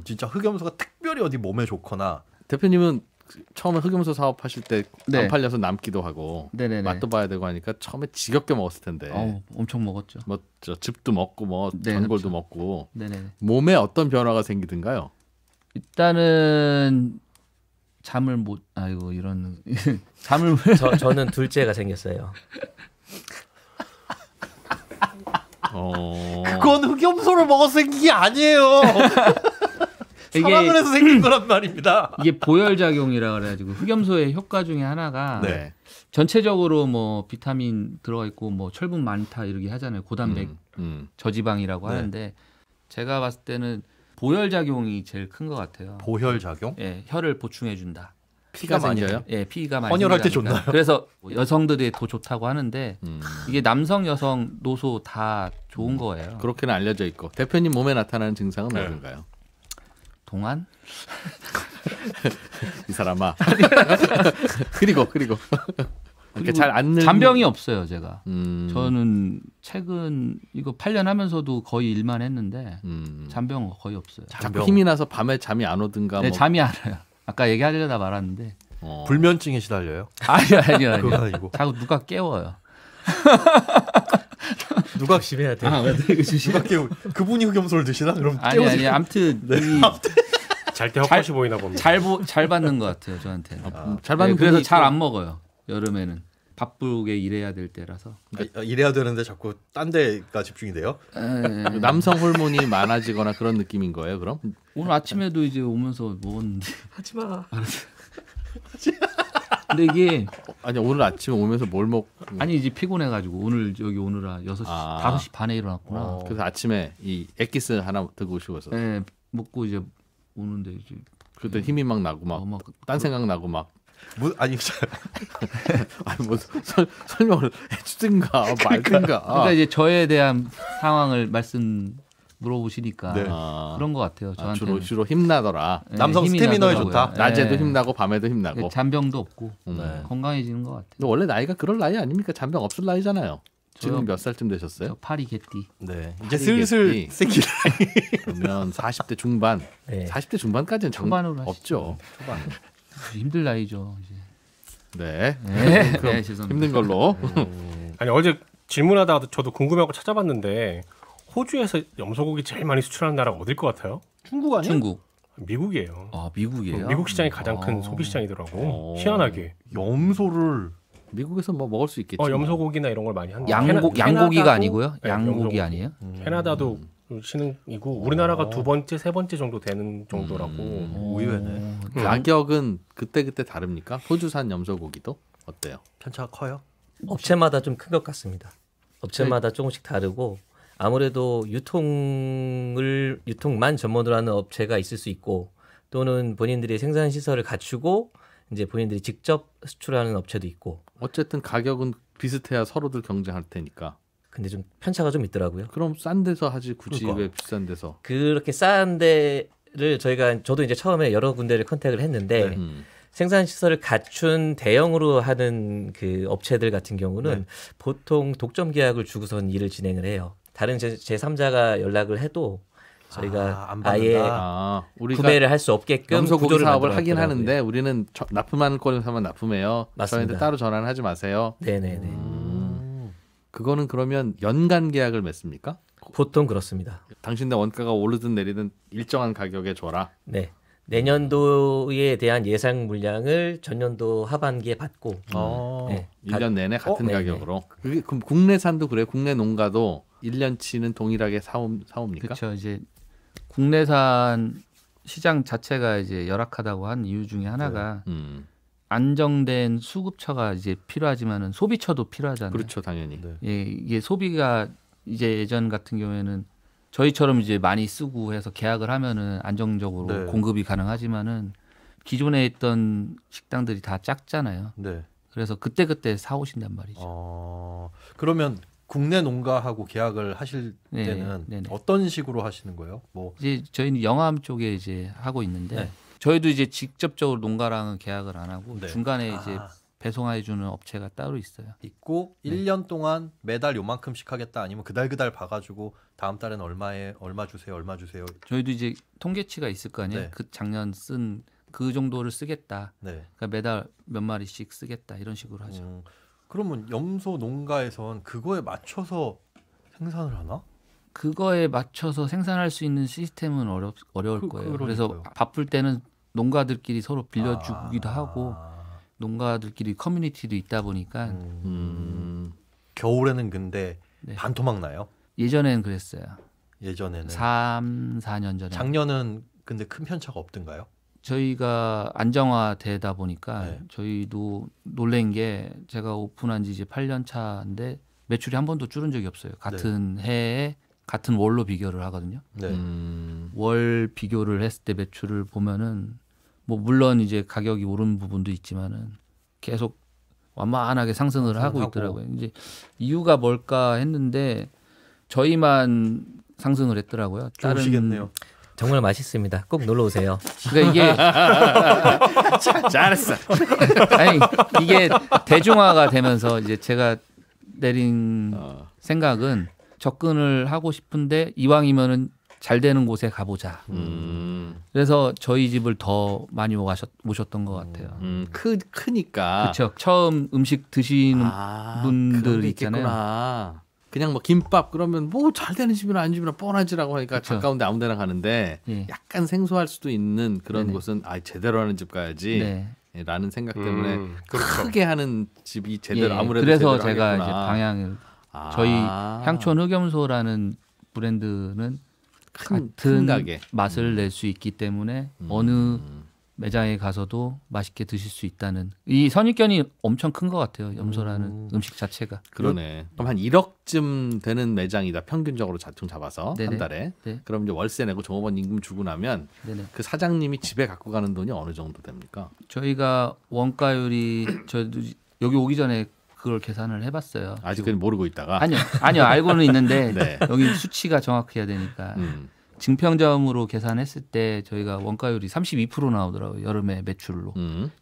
진짜 흑염소가 특별히 어디 몸에 좋거나. 대표님은 처음에 흑염소 사업하실 때 안 팔려서 남기도 하고 맛도 봐야 되고 하니까 처음에 지겹게 먹었을 텐데. 엄청 먹었죠. 뭐 저 즙도 먹고 뭐 전골도 먹고. 몸에 어떤 변화가 생기든가요? 일단은 잠을 못 이런 잠을 저는 둘째가 생겼어요. 그건 흑염소를 먹어서 생긴 게 아니에요. 사랑을 해서 생긴 거란 말입니다. 이게 보혈작용이라 그래가지고 흑염소의 효과 중에 하나가 전체적으로 뭐 비타민 들어가 있고 뭐 철분 많다 이렇게 하잖아요. 고단백 저지방이라고 하는데 제가 봤을 때는 보혈작용이 제일 큰 것 같아요. 보혈작용? 네, 혈을 보충해준다. 피가 생겨요? 예, 피가 많이 헌혈할 때 좋나요? 그래서 여성들이 더 좋다고 하는데 이게 남성, 여성, 노소 다 좋은 거예요. 그렇게는 알려져 있고 대표님 몸에 나타나는 증상은 뭔가요? 동안? 이 사람아. 그리고 그러니까 잘 안 늙는 잔병이 없어요, 제가. 저는 최근 이거 8년 하면서도 거의 일만 했는데 잔병 거의 없어요. 자꾸 힘이 나서 밤에 잠이 안 오든가. 네, 잠이 안 와요. 아까 얘기하려다 말았는데. 불면증에 시달려요? 아니요. 그거 아니고. 자꾸 누가 깨워요. 누가 조심해야 돼. 누가 깨워? 그분이 흑염소를 드시나? 그럼 아니. 아무튼 잘 때 헛것이 보이나 봅니다. 잘 받는 것 같아요, 저한테. 잘 받는 그래서 잘 안 먹어요. 여름에는 바쁘게 일해야 될 때라서. 일해야 되는데 자꾸 딴 데가 집중이 돼요? 남성 호르몬이 많아지거나 그런 느낌인 거예요, 그럼? 오늘 아침에도 이제 오면서 먹었는데. 하지 마. 알았어. 근데 이게 아니 오늘 아침에 오면서 뭘 먹? 아니 이제 피곤해가지고 오늘 여기 오느라 6시 5시 반에 일어났구나. 그래서 아침에 이 액기스 하나 들고 오시고 있었어. 네, 먹고 이제 오는데 이제 그때 힘이 막 나고 막 딴 생각 나고 막. 아니 아니 뭐 설명을 해주든가 말든가. 그러니까 이제 저에 대한 상황을 물어보시니까 네. 그런 것 같아요. 저한테 주로 힘나더라. 네, 남성 힘이 스태미너에 나더라고요. 좋다. 낮에도 네. 힘나고 밤에도 힘나고. 잔병도 없고 네. 건강해지는 것 같아요. 근데 원래 나이가 그럴 나이 아닙니까? 잔병 없을 나이잖아요. 지금 몇 살쯤 되셨어요? 저 파리 개띠. 네. 파리 이제 슬슬 개띠. 새끼. 그러면 40대 중반. 네. 40대 중반까지는 초반으로 없죠. 초반. 힘들 나이죠. 이제. 네. 네, 그럼 네, 죄송합니다. 힘든 걸로. 아니 어제 질문하다가 저도 궁금해하고 찾아봤는데 호주에서 염소고기 제일 많이 수출하는 나라가 어딜 것 같아요? 중국 아니야? 중국. 미국이에요. 아 미국이에요? 미국 시장이 가장 큰 소비 시장이더라고. 희한하게. 염소를 미국에서 뭐 먹을 수 있겠지. 염소고기나 이런 걸 많이 한다. 양고기가 캐나다도- 아니고요? 네, 양고기 염소고기. 아니에요? 캐나다도 신흥이고 우리나라가 두 번째, 세 번째 정도 되는 정도라고. 의외네. 가격은 그때 다릅니까? 호주산 염소고기도 어때요? 편차가 커요? 업체마다 좀 큰 것 같습니다. 업체마다 조금씩 다르고 아무래도 유통만 전문으로 하는 업체가 있을 수 있고 또는 본인들이 생산 시설을 갖추고 이제 본인들이 직접 수출하는 업체도 있고. 어쨌든 가격은 비슷해야 서로들 경쟁할 테니까. 근데 좀 편차가 좀 있더라고요. 그럼 싼 데서 하지 굳이 그러니까. 왜 비싼 데서? 그렇게 싼 데를 저도 이제 처음에 여러 군데를 컨택을 했는데 생산 시설을 갖춘 대형으로 하는 그 업체들 같은 경우는 보통 독점 계약을 주고선 일을 진행을 해요. 다른 제3자가 연락을 해도 저희가 안 아예 받는다. 우리가 구매를 할 수 없게끔 염소고기 구조를 사업을 하긴 만들어놨더라고요. 하는데 우리는 납품하는 거를 사면 납품해요. 맞습니다. 저희한테 따로 전화는 하지 마세요. 네네네. 그거는 그러면 연간 계약을 맺습니까? 보통 그렇습니다. 당신네 원가가 오르든 내리든 일정한 가격에 줘라. 네. 내년도에 대한 예상 물량을 전년도 하반기에 받고 네. 1년 내내 같은 네네. 가격으로. 그럼 국내산도 그래요? 국내 농가도 1년치는 동일하게 사옵니까? 그렇죠. 이제 국내산 시장 자체가 이제 열악하다고 한 이유 중에 하나가 안정된 수급처가 이제 필요하지만은 소비처도 필요하잖아요. 그렇죠, 당연히. 네. 예, 이게 소비가 이제 예전 같은 경우에는 저희처럼 이제 많이 쓰고 해서 계약을 하면은 안정적으로 네. 공급이 가능하지만은 기존에 있던 식당들이 다 작잖아요. 네. 그래서 그때 사오신단 말이죠. 그러면 국내 농가하고 계약을 하실 네, 때는 네네. 어떤 식으로 하시는 거예요? 뭐 이제 저희는 영암 쪽에 이제 하고 있는데 네. 저희도 이제 직접적으로 농가랑은 계약을 안 하고 네. 중간에 이제 배송해 주는 업체가 따로 있어요. 있고 1년 동안 매달 요만큼씩 하겠다 아니면 그달 봐가지고 다음 달에는 얼마 주세요. 저희도 이제 통계치가 있을 거 아니에요. 네. 그 작년 쓴 그 정도를 쓰겠다. 네. 그러니까 매달 몇 마리씩 쓰겠다 이런 식으로 하죠. 그러면 염소 농가에선 그거에 맞춰서 생산을 하나? 그거에 맞춰서 생산할 수 있는 시스템은 어려울 거예요. 그래서 그러니까요. 바쁠 때는 농가들끼리 서로 빌려주기도 하고 농가들끼리 커뮤니티도 있다 보니까 겨울에는 근데 네. 반토막 나요? 예전에는 그랬어요. 예전에는 3, 4년 전에 작년은 근데 큰 편차가 없던가요? 저희가 안정화되다 보니까 네. 저희도 놀란 게 제가 오픈한 지 이제 8년 차인데 매출이 한 번도 줄은 적이 없어요. 같은 해에 같은 월로 비교를 하거든요. 네. 월 비교를 했을 때 매출을 보면은 뭐 물론 이제 가격이 오른 부분도 있지만은 계속 완만하게 상승을 하고 있더라고요. 이제 이유가 뭘까 했는데 저희만 상승을 했더라고요. 좋으시겠네요. 정말 맛있습니다. 꼭 놀러 오세요. 그러니까 이게 잘했어. 아니 이게 대중화가 되면서 이제 제가 내린 생각은 접근을 하고 싶은데 이왕이면은 잘 되는 곳에 가보자. 그래서 저희 집을 더 많이 모셨던 것 같아요. 크니까. 그렇죠. 처음 음식 드시는 분들 그런 게 있잖아요. 있겠구나. 그냥 뭐 김밥 그러면 뭐 잘 되는 집이나 안 집이나 뻔하지라고 하니까 그쵸. 가까운데 아무데나 가는데 예. 약간 생소할 수도 있는 그런 네네. 곳은 제대로 하는 집 가야지. 네. 라는 생각 때문에 그렇죠. 크게 하는 집이 제대로 예, 아무래도 그래서 제대로 제가 하겠구나. 이제 방향을 저희 향촌 흑염소라는 브랜드는 큰 같은 가게. 맛을 낼 수 있기 때문에 어느 매장에 가서도 맛있게 드실 수 있다는 이 선입견이 엄청 큰 것 같아요. 염소라는 음식 자체가. 그러네. 그럼 한 1억쯤 되는 매장이다. 평균적으로 자총 잡아서 네네. 한 달에. 네. 그럼 이제 월세 내고 종업원 임금 주고 나면 네네. 그 사장님이 집에 갖고 가는 돈이 어느 정도 됩니까? 저희가 원가율이 저도 여기 오기 전에 그걸 계산을 해봤어요. 아직은 모르고 있다가. 아니요 알고는 있는데 네. 여기 수치가 정확해야 되니까 증평점으로 계산했을 때 저희가 원가율이 32% 나오더라고요. 여름에 매출로.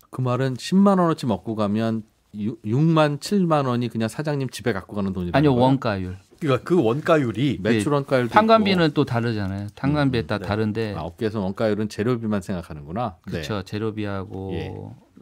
그 말은 10만 원어치 먹고 가면 6만 7만 원이 그냥 사장님 집에 갖고 가는 돈이라는 아니요 거예요? 원가율. 그러니까 그 원가율이 매출 원가율도 판관비는 있고. 또 다르잖아요. 판관비에 따라 네. 다른데 업계에서 원가율은 재료비만 생각하는구나. 그렇죠. 재료비하고 예.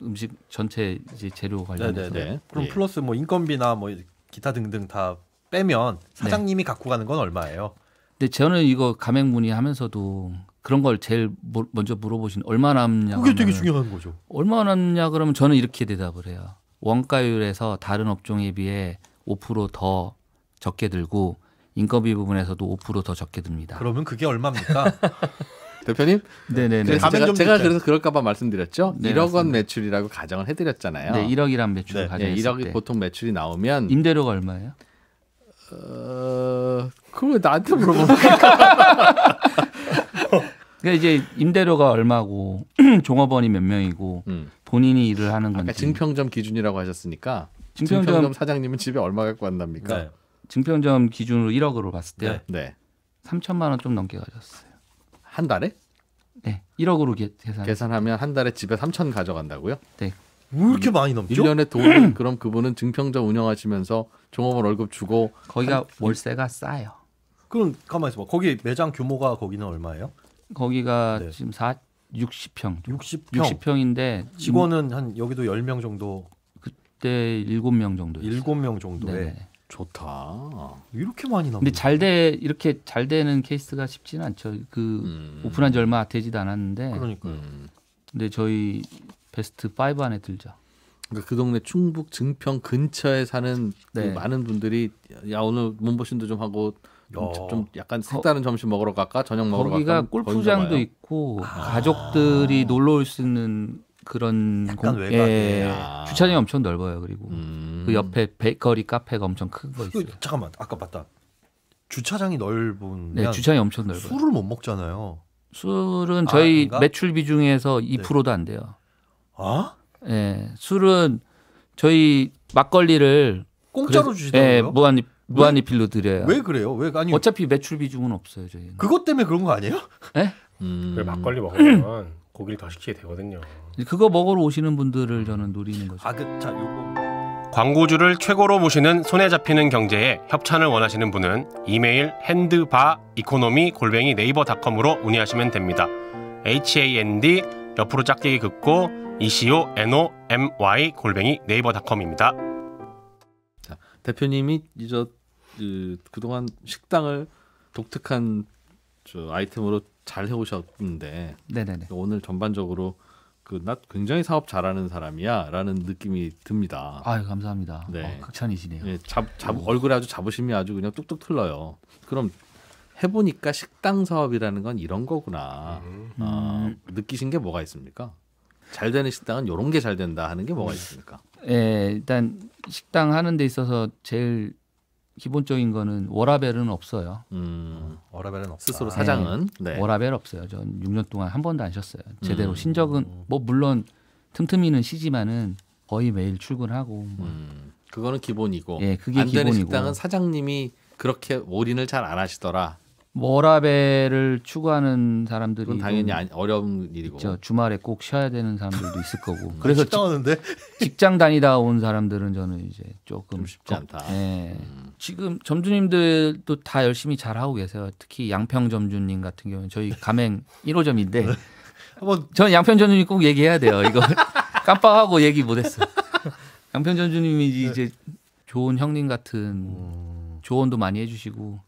음식 전체 이제 재료 관련해서 네네네. 네. 그럼 예. 플러스 뭐 인건비나 뭐 기타 등등 다 빼면 사장님이 갖고 가는 건 얼마예요? 근데 저는 이거 가맹 문의하면서도 그런 걸 제일 먼저 물어보신 얼마 남냐. 그게 되게 중요한 거죠. 얼마 남냐 그러면 저는 이렇게 대답을 해요. 원가율에서 다른 업종에 비해 5% 더 적게 들고 인건비 부분에서도 5% 더 적게 듭니다. 그러면 그게 얼마입니까? 대표님? 네네네. 그래서 가맹 제가 점주 그래서 그럴까봐 말씀드렸죠. 네, 1억 원 맞습니다. 매출이라고 가정을 해드렸잖아요. 네, 1억이란 매출을 네. 가정했을 1억이 때 보통 매출이 나오면 임대료가 얼마예요? 그걸 왜 나한테 물어보는 그러니까 이제 임대료가 얼마고 종업원이 몇 명이고 본인이 일을 하는 건지. 아까 증평점 기준이라고 하셨으니까 증평점- 증평점 사장님은 집에 얼마 갖고 간답니까? 네. 증평점 기준으로 1억으로 봤을 때 네. 네. 3천만 원 좀 넘게 가졌어요. 한 달에? 네, 1억으로 계산. 계산하면 한 달에 집에 3천 가져간다고요? 네, 왜 이렇게 많이 넘죠? 1년에 돈을 그럼 그분은 증평점 운영하시면서 종업원 월급 주고 거기가 월세가 싸요. 그럼 가만히 있어봐. 거기 매장 규모가 거기는 얼마예요? 거기가 네. 지금 60평. 60평. 60평인데 직원은 한 여기도 10명 정도, 그때 7명 정도. 7명 정도에 네. 좋다. 이렇게 많이 넘는. 근데 이렇게 잘 되는 케이스가 쉽지는 않죠. 그 오픈한 지 얼마 되지도 않았는데. 그러니까 근데 저희 베스트 5 안에 들죠. 그러니까 그 동네 충북 증평 근처에 사는 그 네. 많은 분들이 야 오늘 몸보신도 좀 하고 좀 약간 색다른 점심 먹으러 갈까 저녁 먹으러 거기가 갈까 골프장도 있고 가족들이 놀러 올 수 있는 그런 약간 외곽에. 주차장이 엄청 넓어요. 그리고 그 옆에 베이커리 카페가 엄청 큰 거 있어요. 잠깐만, 아까 맞다. 주차장이 넓으면 네, 주차장이 엄청 넓어요. 술을 못 먹잖아요. 술은 저희 아닌가? 매출 비중에서 2%도 안 돼요. 아? 예, 술은 저희 막걸리를 공짜로 그래서- 주시더라고요. 예, 무한리필로 드려요. 왜 그래요? 왜 아니 어차피 매출 비중은 없어요, 저희는. 그것 때문에 그런 거 아니에요? 예? 그 막걸리 먹으면 고기를 더 시키게 되거든요. 그거 먹으러 오시는 분들을 저는 노리는 거죠. 자, 요거 광고주를 최고로 모시는 손에 잡히는 경제에 협찬을 원하시는 분은 이메일 handbaeconomy@naver.com으로 문의하시면 됩니다. HAND 옆으로 짝대기 긋고 ECONOMY@naver.com입니다. 대표님이 이제 그동안 식당을 독특한 아이템으로 잘 해오셨는데 네네네. 오늘 전반적으로 나 굉장히 사업 잘하는 사람이야라는 느낌이 듭니다. 아유 감사합니다. 네. 극찬이시네요. 예, 얼굴에 아주 자부심이 아주 그냥 뚝뚝 틀려요. 그럼 해보니까 식당 사업이라는 건 이런 거구나. 느끼신 게 뭐가 있습니까? 잘 되는 식당은 이런 게 잘 된다 하는 게 뭐가 있습니까? 예, 일단 식당 하는 데 있어서 제일 기본적인 거는 워라벨은 없어요. 워라벨은 없다. 스스로 사장은 네. 워라벨 없어요. 전 6년 동안 한 번도 안 쉬었어요. 제대로 쉰 적은 뭐 물론 틈틈이는 쉬지만은 거의 매일 출근하고 뭐. 그거는 기본이고 예, 그게 안 되는 기본이고. 식당은 사장님이 그렇게 올인을 잘 안 하시더라. 워라벨을 추구하는 사람들이 그건 당연히 좀 어려운 일이고. 있죠. 주말에 꼭 쉬어야 되는 사람들도 있을 거고. 그래서 식당 하는데 직장 다니다 온 사람들은 저는 이제 조금 좀 쉽지 않다. 예. 지금 점주님들도 다 열심히 잘 하고 계세요. 특히 양평 점주님 같은 경우는 저희 가맹 1호점인데 한번 저는 양평 점주님 꼭 얘기해야 돼요. 이거 깜빡하고 얘기 못했어. 양평 점주님이 이제 좋은 형님 같은 조언도 많이 해주시고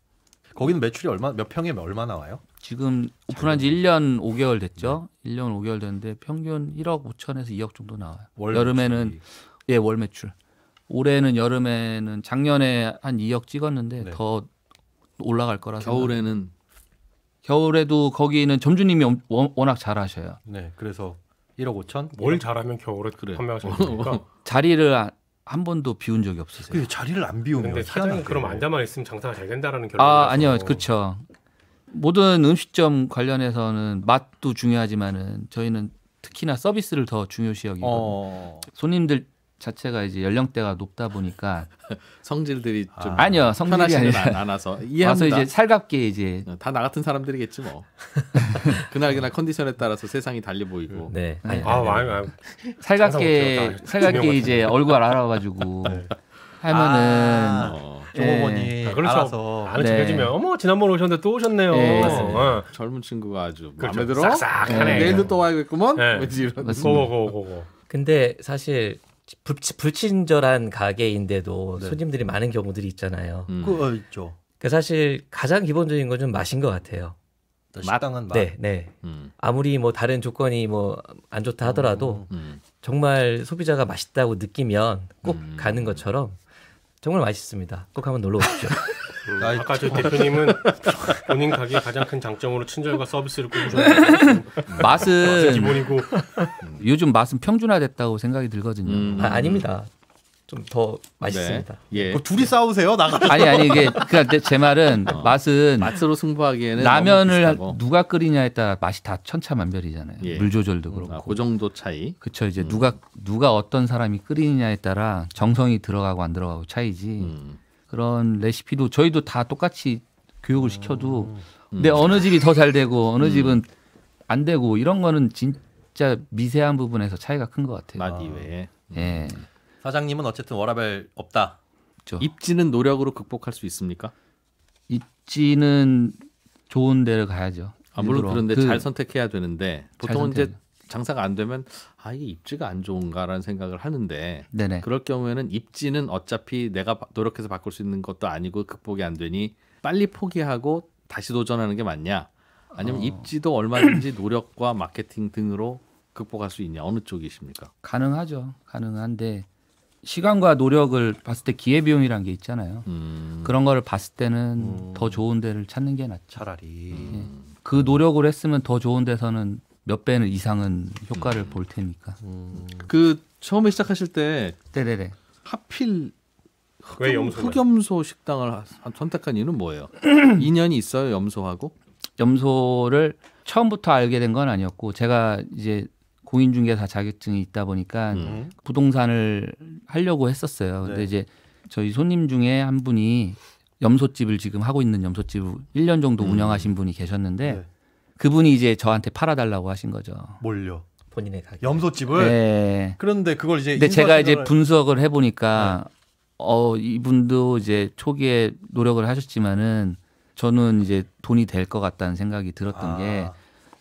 거기는 매출이 몇 평에 얼마 나와요? 지금 오픈한 지 1년 5개월 됐죠. 1년 5개월 됐는데 평균 1억 5천에서 2억 정도 나와요. 여름에는 매출이. 예, 월 매출. 올해는 여름에는 작년에 한 2억 찍었는데 네. 더 올라갈 거라서. 겨울에는 겨울에도 거기는 점주님이 워낙 잘하셔요. 네, 그래서 1억 5천? 뭘 잘하면 겨울에 그래. 판매하시는 겁니까? 자리를 한 번도 비운 적이 없으세요. 그 자리를 안 비우면 근데 사장님 희한하게. 그럼 앉아만 있으면 장사가 잘 된다라는 결론이라서. 아니요, 그렇죠. 모든 음식점 관련해서는 맛도 중요하지만은 저희는 특히나 서비스를 더 중요시하기고 손님들 자체가 이제 연령대가 높다 보니까 성질들이 좀 아니요, 성질이 편하지는 아니라 않아서 와서 이해합니다. 이제 살갑게 이제 다 나 같은 사람들이겠지 뭐. 그날 컨디션에 따라서 세상이 달리 보이고. 네. 네. 많이 살갑게 증명 이제 얼굴 알아가지고 하면은 종업원이 그렇죠. 알아서 아는 네. 척해주면 어머 지난번에 오셨는데 또 오셨네요. 네, 맞습니다. 젊은 친구가 아주 그렇죠. 마음에 들어. 싹싹하네. 내일도 또 와야겠구먼. 네. 왠지 이런. 맞습니다. 고고. 근데 사실 불친절한 가게인데도 손님들이 많은 경우들이 있잖아요. 그 있죠. 그 사실 가장 기본적인 건 좀 맛인 것 같아요. 식당은 맛. 네, 네. 아무리 뭐 다른 조건이 뭐 안 좋다 하더라도 정말 소비자가 맛있다고 느끼면 꼭 가는 것처럼 정말 맛있습니다. 꼭 한번 놀러 오십시오. 아까 저 대표님은 본인 가게의 가장 큰 장점으로 친절과 서비스를 꼽으셨는데 맛은 기본이고 요즘 맛은 평준화됐다고 생각이 들거든요. 아닙니다. 좀 더 맛있습니다. 네. 예. 뭐 둘이 싸우세요? 나가. 아니 이게 그러니까 제 말은 맛은 맛으로 승부하기에는 라면을 너무 비슷하고. 누가 끓이냐에 따라 맛이 다 천차만별이잖아요. 예. 물 조절도 그렇고. 그 정도 차이. 그렇죠. 이제 누가 어떤 사람이 끓이느냐에 따라 정성이 들어가고 안 들어가고 차이지. 그런 레시피도 저희도 다 똑같이 교육을 시켜도 근데 어느 집이 더 잘 되고 어느 집은 안 되고 이런 거는 진짜 미세한 부분에서 차이가 큰 것 같아요. 맛 이외에. 예. 사장님은 어쨌든 워라밸 없다. 그렇죠. 입지는 노력으로 극복할 수 있습니까? 입지는 좋은 데를 가야죠. 물론 일부러. 그런데 잘 선택해야 되는데 보통은 이제 선택해야죠. 장사가 안 되면 이게 입지가 안 좋은가라는 생각을 하는데 네네. 그럴 경우에는 입지는 어차피 내가 노력해서 바꿀 수 있는 것도 아니고 극복이 안 되니 빨리 포기하고 다시 도전하는 게 맞냐? 아니면 입지도 얼마든지 노력과 마케팅 등으로 극복할 수 있냐? 어느 쪽이십니까? 가능하죠. 가능한데 시간과 노력을 봤을 때 기회비용이라는 게 있잖아요. 그런 거를 봤을 때는 더 좋은 데를 찾는 게 낫죠. 차라리. 그 노력을 했으면 더 좋은 데서는 몇 배는 이상은 효과를 볼 테니까. 그 처음에 시작하실 때 네네네. 하필 왜 염소를? 흑염소 식당을 선택한 이유는 뭐예요? 인연이 있어요, 염소하고? 염소를 처음부터 알게 된 건 아니었고 제가 이제 공인중개사 자격증이 있다 보니까 부동산을 하려고 했었어요. 근데 네. 이제 저희 손님 중에 한 분이 염소집을 지금 하고 있는 염소집을 1년 정도 운영하신 분이 계셨는데 네. 그분이 이제 저한테 팔아달라고 하신 거죠. 뭘요? 본인의 가게. 염소집을. 네. 그런데 그걸 이제 근데 제가 이제 인수하시려고- 분석을 해보니까 이분도 이제 초기에 노력을 하셨지만은 저는 이제 돈이 될 것 같다는 생각이 들었던 게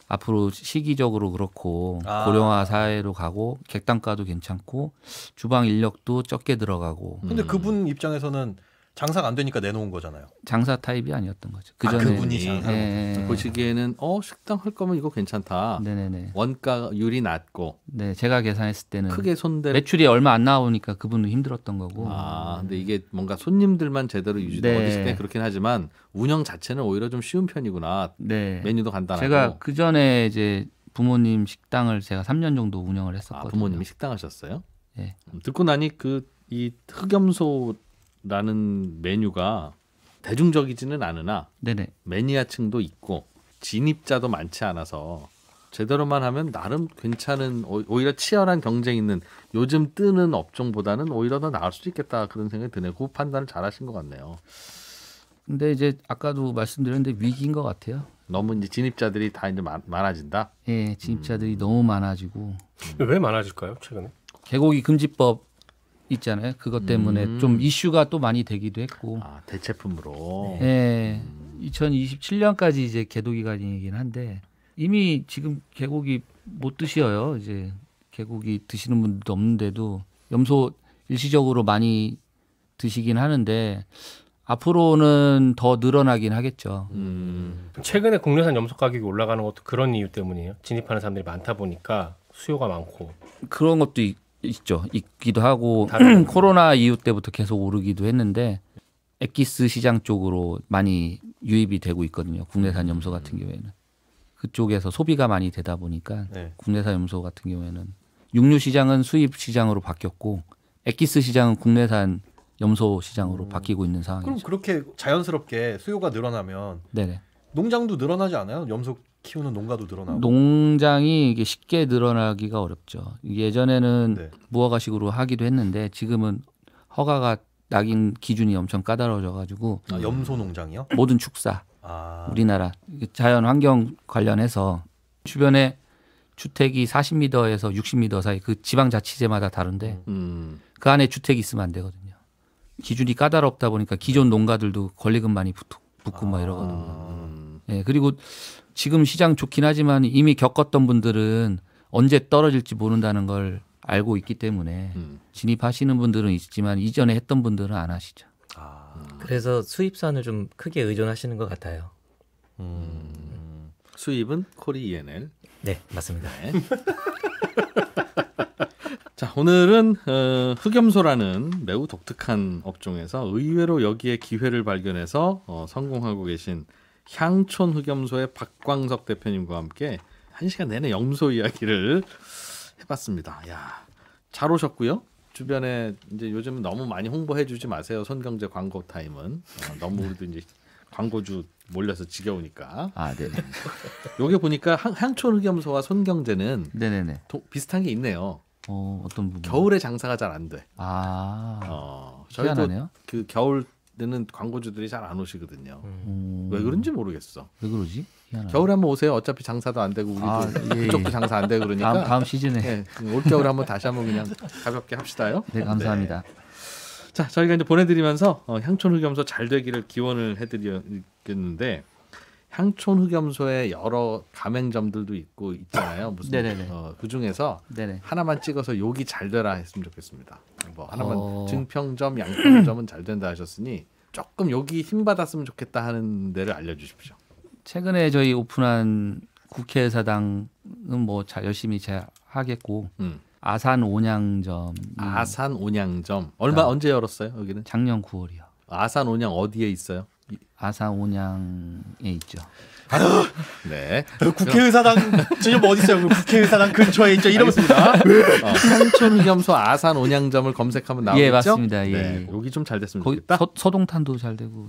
앞으로 시기적으로 그렇고 고령화 사회로 가고 객단가도 괜찮고 주방 인력도 적게 들어가고 근데 그분 입장에서는 장사가 안 되니까 내놓은 거잖아요. 장사 타입이 아니었던 거죠. 아, 그전에 그분이 장사를 예. 보시기에는 식당 할 거면 이거 괜찮다. 네네네. 원가율이 낮고 네, 제가 계산했을 때는 크게 손댈 매출이 얼마 안 나오니까 그분은 힘들었던 거고. 근데 이게 뭔가 손님들만 제대로 유지돼 네. 어디 식당이 그렇긴 하지만 운영 자체는 오히려 좀 쉬운 편이구나. 네. 메뉴도 간단하고. 제가 그 전에 이제 부모님 식당을 제가 3년 정도 운영을 했었거든요. 부모님이 식당 하셨어요? 네. 듣고 나니 이 흑염소라는 메뉴가 대중적이지는 않으나 네네. 매니아층도 있고 진입자도 많지 않아서 제대로만 하면 나름 괜찮은 오히려 치열한 경쟁 있는 요즘 뜨는 업종보다는 오히려 더 나을 수도 있겠다 그런 생각이 드네요. 그 판단을 잘하신 것 같네요. 근데 이제 아까도 말씀드렸는데 위기인 것 같아요. 너무 이제 진입자들이 다 이제 많아진다. 예, 진입자들이 너무 많아지고 왜 많아질까요? 최근에? 개고기 금지법 있잖아요. 그것 때문에 좀 이슈가 또 많이 되기도 했고. 대체품으로. 예. 2027년까지 이제 개도 기간이긴 한데 이미 지금 개고기 못 드셔요. 이제 개고기 드시는 분들도 없는데도 염소 일시적으로 많이 드시긴 하는데 앞으로는 더 늘어나긴 하겠죠. 최근에 국내산 염소 가격이 올라가는 것도 그런 이유 때문이에요. 진입하는 사람들이 많다 보니까 수요가 많고. 그런 것도 있죠. 있기도 하고 코로나 이후 때부터 계속 오르기도 했는데 엑기스 시장 쪽으로 많이 유입이 되고 있거든요. 국내산 염소 같은 경우에는. 그쪽에서 소비가 많이 되다 보니까 네. 국내산 염소 같은 경우에는 육류 시장은 수입 시장으로 바뀌었고 엑기스 시장은 국내산 염소 시장으로 바뀌고 있는 그럼 상황이죠. 그렇게 자연스럽게 수요가 늘어나면 네네. 농장도 늘어나지 않아요? 염소 키우는 농가도 늘어나고. 농장이 이게 쉽게 늘어나기가 어렵죠. 예전에는 네. 무허가식으로 하기도 했는데 지금은 허가가 낙인 기준이 엄청 까다로워져가지고 아, 염소 농장이요? 모든 축사 아, 우리나라 자연 환경 관련해서 주변에 주택이 40m에서 60m 사이 그 지방자치제마다 다른데 그 안에 주택이 있으면 안 되거든요. 기준이 까다롭다 보니까 기존 농가들도 권리금 많이 붙고 막 이러거든요. 예, 그리고 지금 시장 좋긴 하지만 이미 겪었던 분들은 언제 떨어질지 모른다는 걸 알고 있기 때문에 진입하시는 분들은 있지만 이전에 했던 분들은 안 하시죠. 그래서 수입산을 좀 크게 의존하시는 것 같아요. 수입은 코리 ENL. 네, 맞습니다. 네. 자, 오늘은 흑염소라는 매우 독특한 업종에서 의외로 여기에 기회를 발견해서 성공하고 계신 향촌 흑염소의 박광석 대표님과 함께 1시간 내내 염소 이야기를 해봤습니다. 야, 잘 오셨고요. 주변에 이제 요즘 너무 많이 홍보해주지 마세요. 손경제 광고 타임은 너무 우리도 이제 광고주 몰려서 지겨우니까. 아, 네. 요게 보니까 향촌 흑염소와 손경제는 네네네. 비슷한 게 있네요. 어떤 부분? 겨울에 장사가 잘 안 돼. 저희도 희한하네요. 그 겨울에는 광고주들이 잘 안 오시거든요. 왜 그런지 모르겠어. 왜 그러지? 희한하네. 겨울에 한번 오세요. 어차피 장사도 안 되고 우리도 예, 그쪽도 예. 장사 안 되고 그러니까. 다음 시즌에. 네, 올 겨울에 한번 다시 한번 그냥 가볍게 합시다요. 네, 감사합니다. 자, 저희가 이제 보내드리면서 향촌 흑염소 잘 되기를 기원을 해드리겠는데 향촌 흑염소에 여러 가맹점들도 있고 있잖아요. 무슨 네네네. 그 중에서 네네. 하나만 찍어서 욕이 잘 되라 했으면 좋겠습니다. 뭐 하나만 증평점, 양평점은 잘 된다 하셨으니 조금 욕이 힘 받았으면 좋겠다 하는 데를 알려주십시오. 최근에 저희 오픈한 국회의사당은 뭐 잘 열심히 잘 하겠고 아산 온양점 아산 온양점 언제 열었어요? 여기는 작년 9월이요. 아산 온양 어디에 있어요? 아산 온양에 있죠. 네. 국회의사당 지금 어디 있어요? 그 국회의사당 근처에 있죠. 이러겠습니다. 향촌 흑염소 아산 온양점을 검색하면 나오겠죠? 예, 맞습니다. 예. 네, 여기 좀 잘 됐으면 거기 좋겠다. 서동탄도 잘 되고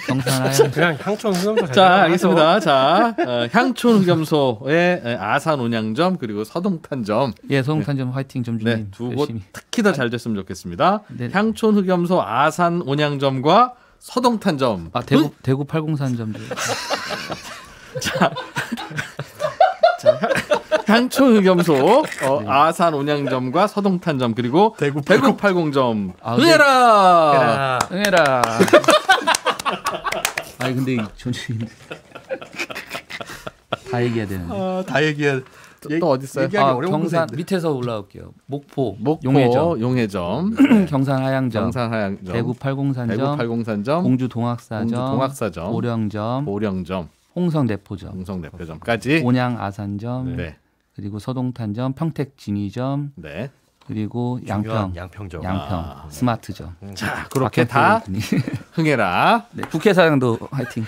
경산하양 그냥 향촌 흑염소 잘 자, 하죠. 알겠습니다. 자, 향촌 흑염소의 아산 온양점 그리고 서동탄점 예, 서동탄점 화이팅 점주님 네, 두 곳 열심히. 특히 더 잘 됐으면 좋겠습니다. 네. 향촌 흑염소 아산 온양점과 서동탄점. 아, 대구 803점도. 향촌 흑염소 아산 온양점과 서동탄점 그리고 대구 80점. 아, 응해라. 응해라. 아니 근데 이 점주님 다 얘기해야 되는데. 다 얘기해. 또 어디 있어요? 얘기하기 어려운 경산 곳에 밑에서 올라올게요. 목포 용해점, 경산 하양점, 경산 하양점, 대구 803점, 대구 80산점, 공주 동학사점, 동학사점, 오령점, 홍성 내포점, 홍성 대표점까지. 온양 아산점, 네. 그리고 서동탄점, 평택 진위점, 네. 그리고 양평점. 양평 스마트점. 자, 그렇게 다 흥해라. 네, 국회의사당도 화이팅.